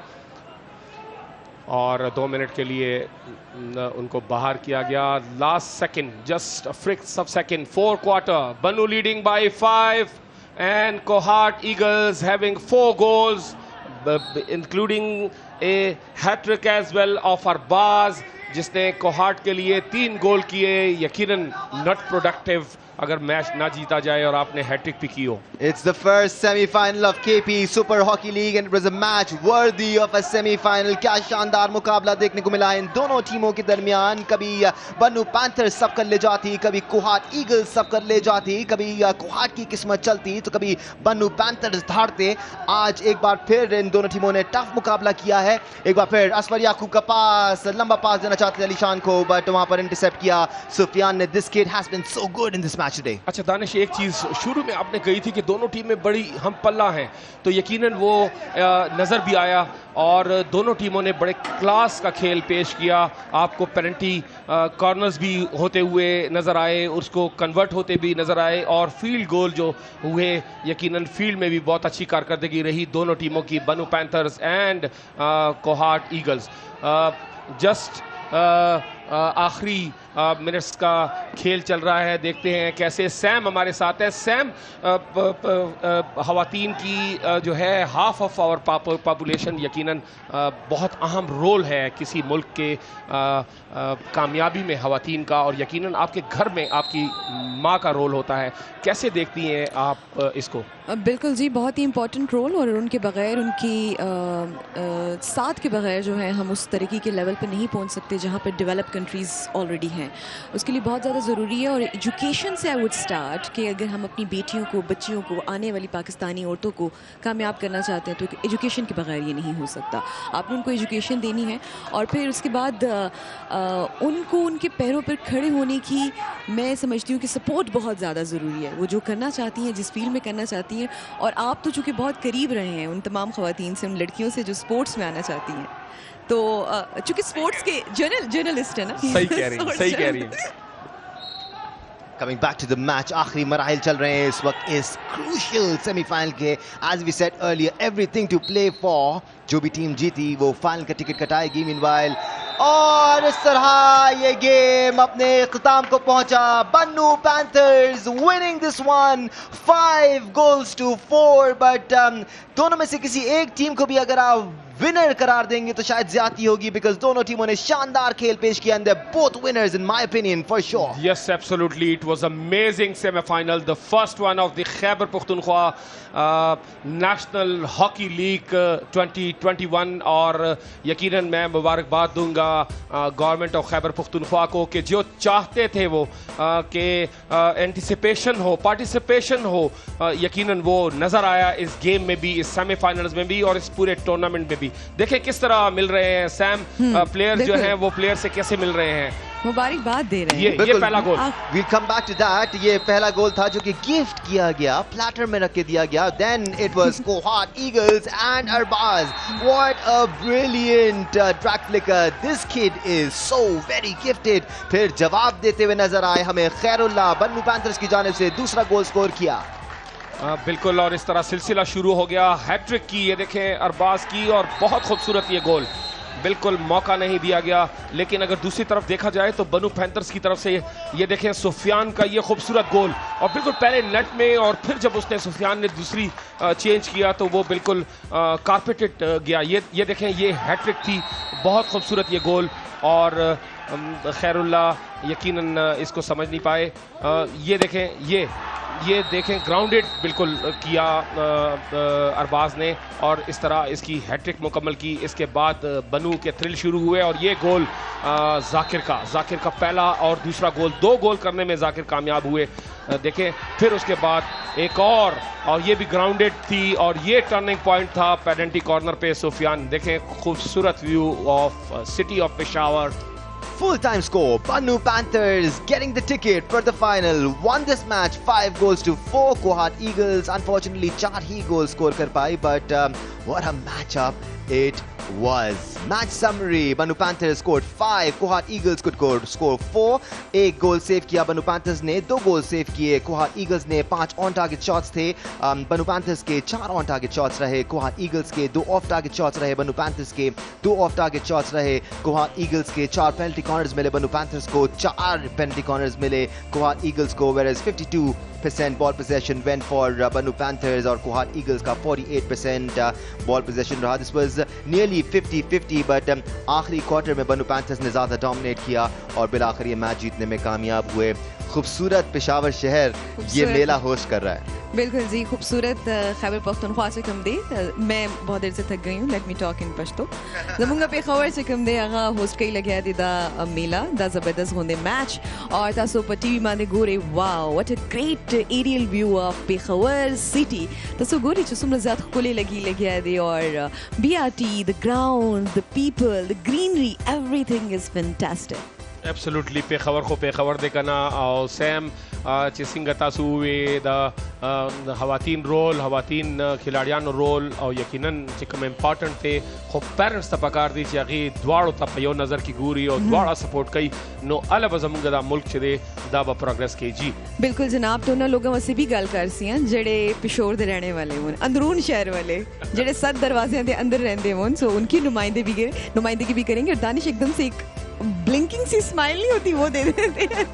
और 2 मिनट के लिए उनको बाहर किया गया। लास्ट सेकंड, जस्ट फ्रिक sub second, 4 quarter, Bannu leading by 5 and Kohat Eagles having 4 goals including a hat-trick as well of Arbaz, जिसने कोहाट के लिए 3 गोल किए। यकीनन नॉट प्रोडक्टिव अगर मैच ना जीता जाए और आपने हैट्रिक भी की हो। It's the first semi-final of KP Super Hockey League and it was a match worthy of a semi-final। क्या शानदार मुकाबला देखने को मिला इन दोनों टीमों के दरमियान। कभी बनू पैंथर्स सब कर ले जाती, कभी कोहाट ईगल्स सब कर ले जाती, कभी कोहाट की किस्मत चलती तो कभी बनू पैंथर्स धारते। आज एक बार फिर इन दोनों टीमों ने टफ मुकाबला किया है। एक बार फिर असफर याकूब का पास, लंबा पास देना चाहते थे अली शान को, बट वहां पर इंटरसेप्ट किया सुफियान ने। This kid has been so good in this match today. अच्छा दानिश, एक चीज़ शुरू में आपने कही थी कि दोनों टीमें बड़ी हम पल्ला हैं, तो यकीनन वो नज़र भी आया और दोनों टीमों ने बड़े क्लास का खेल पेश किया। आपको पेनल्टी कॉर्नर्स भी होते हुए नज़र आए, उसको कन्वर्ट होते भी नज़र आए और फील्ड गोल जो हुए, यकीनन फील्ड में भी बहुत अच्छी कारकर्दगी रही दोनों टीमों की, बनू panthers and Kohat eagles. Just आखिरी मिनट्स का खेल चल रहा है, देखते हैं कैसे। सैम हमारे साथ है। सैम, ख़वातीन की जो है हाफ ऑफ आवर पॉपुलेशन, यकीनन बहुत अहम रोल है किसी मुल्क के कामयाबी में ख़वातीन का, और यकीनन आपके घर में आपकी माँ का रोल होता है। कैसे देखती हैं आप इसको? बिल्कुल जी, बहुत ही इम्पोर्टेंट रोल, और उनके बगैर, उनकी साथ के बगैर जो है हम उस तरीके के लेवल पे नहीं पहुंच सकते जहां पर डेवलप कंट्रीज़ ऑलरेडी हैं। उसके लिए बहुत ज़्यादा ज़रूरी है। और एजुकेशन से आई वुड स्टार्ट कि अगर हम अपनी बेटियों को, बच्चियों को, आने वाली पाकिस्तानी औरतों को कामयाब करना चाहते हैं तो एजुकेशन के बगैर ये नहीं हो सकता। आपने उनको एजुकेशन देनी है और फिर उसके बाद उनको उनके पैरों पर खड़े होने की, मैं समझती हूँ कि सपोर्ट बहुत ज़्यादा ज़रूरी है। वो जो करना चाहती हैं, जिस फील्ड में करना चाहती हैं, और आप तो चूँकि बहुत करीब रहे हैं उन तमाम ख़वातीन से, उन लड़कियों से जो स्पोर्ट्स में आना चाहती हैं, तो चूँकि स्पोर्ट्स के जर्नलिस्ट है ना। सही कह रही हैं, सही कह रही हैं। Coming back to the match, आखिरी मराहिल चल रहे हैं इस वक्त इस crucial semi-final के। As we said earlier, everything to play for। जो भी टीम जीती वो फाइनल का टिकट कटाएगी। Meanwhile, और इस तरह ये गेम अपने इख्तिताम को पहुंचा। बन्नू panthers winning this one 5-4, but दोनों में से किसी एक टीम को भी अगर आप विनर करार देंगे तो शायद ज्यादती होगी, बिकॉज दोनों टीमों ने शानदार खेल पेश किया, and they're both winners in my opinion for sure. Yes, absolutely, it was amazing semi-final, the first one of the Khyber Pakhtunkhwa National Hockey League 2021, और यकीनन मैं मुबारकबाद दूंगा गवर्नमेंट ऑफ खैबर पख्तूनख्वा को कि जो चाहते थे वो कि एंटिसिपेशन हो, पार्टिसिपेशन हो, यकीनन वो नज़र आया इस गेम में भी, इस सेमीफाइनल्स में भी और इस पूरे टूर्नामेंट में भी। देखें किस तरह मिल रहे हैं सैम, प्लेयर जो हैं वो प्लेयर से कैसे मिल रहे हैं, मुबारकबाद दे रहे हैं। ये पहला गोल। We'll come back to that। ये पहला गोल था जो कि गिफ्ट किया गया, प्लेटर में रख के दिया गया। Then it was Kohat Eagles and Arbaz। What a brilliant track flicker। This kid is so very gifted। फिर जवाब देते हुए नजर आए हमें खैरुल्लाह, बन्नू पैंथर्स की जानिब से दूसरा गोल स्कोर किया। बिल्कुल, और इस तरह सिलसिला शुरू हो गया हैट्रिक की। ये देखें अरबाज की, और बहुत खूबसूरत ये गोल, बिल्कुल मौका नहीं दिया गया। लेकिन अगर दूसरी तरफ देखा जाए तो बनू पैंथर्स की तरफ से ये देखें सुफियान का ये खूबसूरत गोल, और बिल्कुल पहले नेट में, और फिर जब उसने सुफियान ने दूसरी चेंज किया तो वो बिल्कुल कारपेटेड गया। ये देखें, ये हैट्रिक थी, बहुत खूबसूरत ये गोल, और खैरुल्लाह यकीनन इसको समझ नहीं पाए। ये देखें, ये देखें ग्राउंडेड बिल्कुल किया अरबाज ने, और इस तरह इसकी हैट्रिक मुकम्मल की। इसके बाद बनू के थ्रिल शुरू हुए, और ये गोल जाकिर का पहला और दूसरा गोल, 2 गोल करने में जाकिर कामयाब हुए। देखें फिर उसके बाद एक और ये भी ग्राउंडेड थी, और ये टर्निंग पॉइंट था पेनल्टी कॉर्नर पे सुफियान। देखें खूबसूरत view of city of Peshawar. Full-time score, Bannu Panthers getting the ticket for the final, won this match 5-4. Kohat Eagles unfortunately 4 he goals score कर पाई, but what a matchup it was. Match summary, Bannu Panthers scored 5, Kohat Eagles could score 4. एक गोल save किया Bannu Panthers ने, 2 गोल save किए Kohat Eagles ने। 5 on target shots थे Bannu Panthers के, 4 on target shots रहे Kohat Eagles के, 2 of target shots रहे Bannu Panthers के, 2 ऑफ टारगेट शॉट्स रहे Kohat Eagles के। 4 पेनल्टी कॉर्नर्स मिले Bannu Panthers को, 4 पेनल्टी कॉर्नर्स मिले Kohat Eagles को, whereas 52% ball possession went for Bannu Panthers, और Kohat Eagles का 48% ball possession रहा। This was nearly 50-50, but आखिरी क्वार्टर में Bannu Panthers ने ज़्यादा डोमिनेट किया और बिल आखिर ये मैच जीतने में कामयाब हुए। खूबसूरत पेशावर शहर ये मेला होस्ट कर रहा है। बिल्कुल जी, खूबसूरत खैबर पख्तूनख्वा से कम दे। मैं बहुत देर से थक गई हूँ, let me talk in Pashto. ज़मूंगा पे खबर से कम दे आगा होस्ट कई लगे आदि दा मेला दा ज़बरदस्त होंदे मैच, और तासो पर टीवी माने गोरे wow what a great aerial view of Peshawar city. तासो गोरी चुसुम ज़्यादा खुले लगी आदि, और BRT, the ground, the people, the greenery, everything is fantastic. Absolutely Pekhawar को पेखावर दे कना और सैम चिसिंगता सुवे द हवातीन रोल हवातीन खिलाड़ियान रोल और यकीनन चिकम इम्पॉर्टेंट थे खो पेरेंट्स त पकार दी चागी द्वाड़ो त पयो नजर की गुरी और द्वाड़ा सपोर्ट कई नो अल बजमुंग दा मुल्क छदे दा ब प्रोग्रेस के जी बिल्कुल जनाब तो उन्होंने लोगों से भी गल कर सी हैं जेड़े पिशोर दे रहने वाले होन अंदरून शहर वाले जेड़े 7 दरवाजे दे अंदर रहंदे होन सो उनकी नुमाइंदगी भी करेंगे और दानिश एकदम से एक ब्लिंकिंग सी स्माइल नहीं होती वो दे देते हैं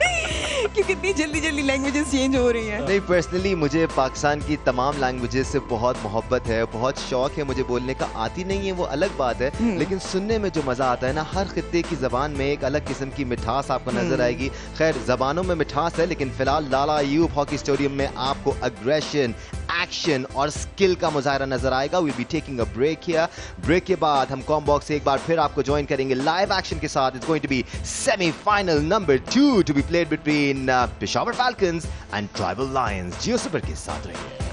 क्योंकि इतनी जल्दी जल्दी लैंग्वेजेस चेंज हो रही हैं। नहीं, पर्सनली मुझे पाकिस्तान की तमाम लैंग्वेजेस से बहुत मोहब्बत है, बहुत शौक है। मुझे बोलने का आती नहीं है वो अलग बात है, लेकिन सुनने में जो मज़ा आता है ना, हर खित्ते की ज़बान में एक अलग किस्म की मिठास आपको नजर आएगी। खैर ज़बानों में मिठास है, लेकिन फिलहाल लाला अयूब हॉकी स्टेडियम में आपको अग्रेशन, एक्शन और स्किल का मुजाहरा नजर आएगा। Will be taking a break here. Break के बाद हम कॉमबॉक्स से एक बार फिर आपको ज्वाइन करेंगे लाइव एक्शन के साथ। It's going to be semifinal number 2 to be played between Peshawar Falcons and Tribal Lions. Geo Super के साथ रहिए।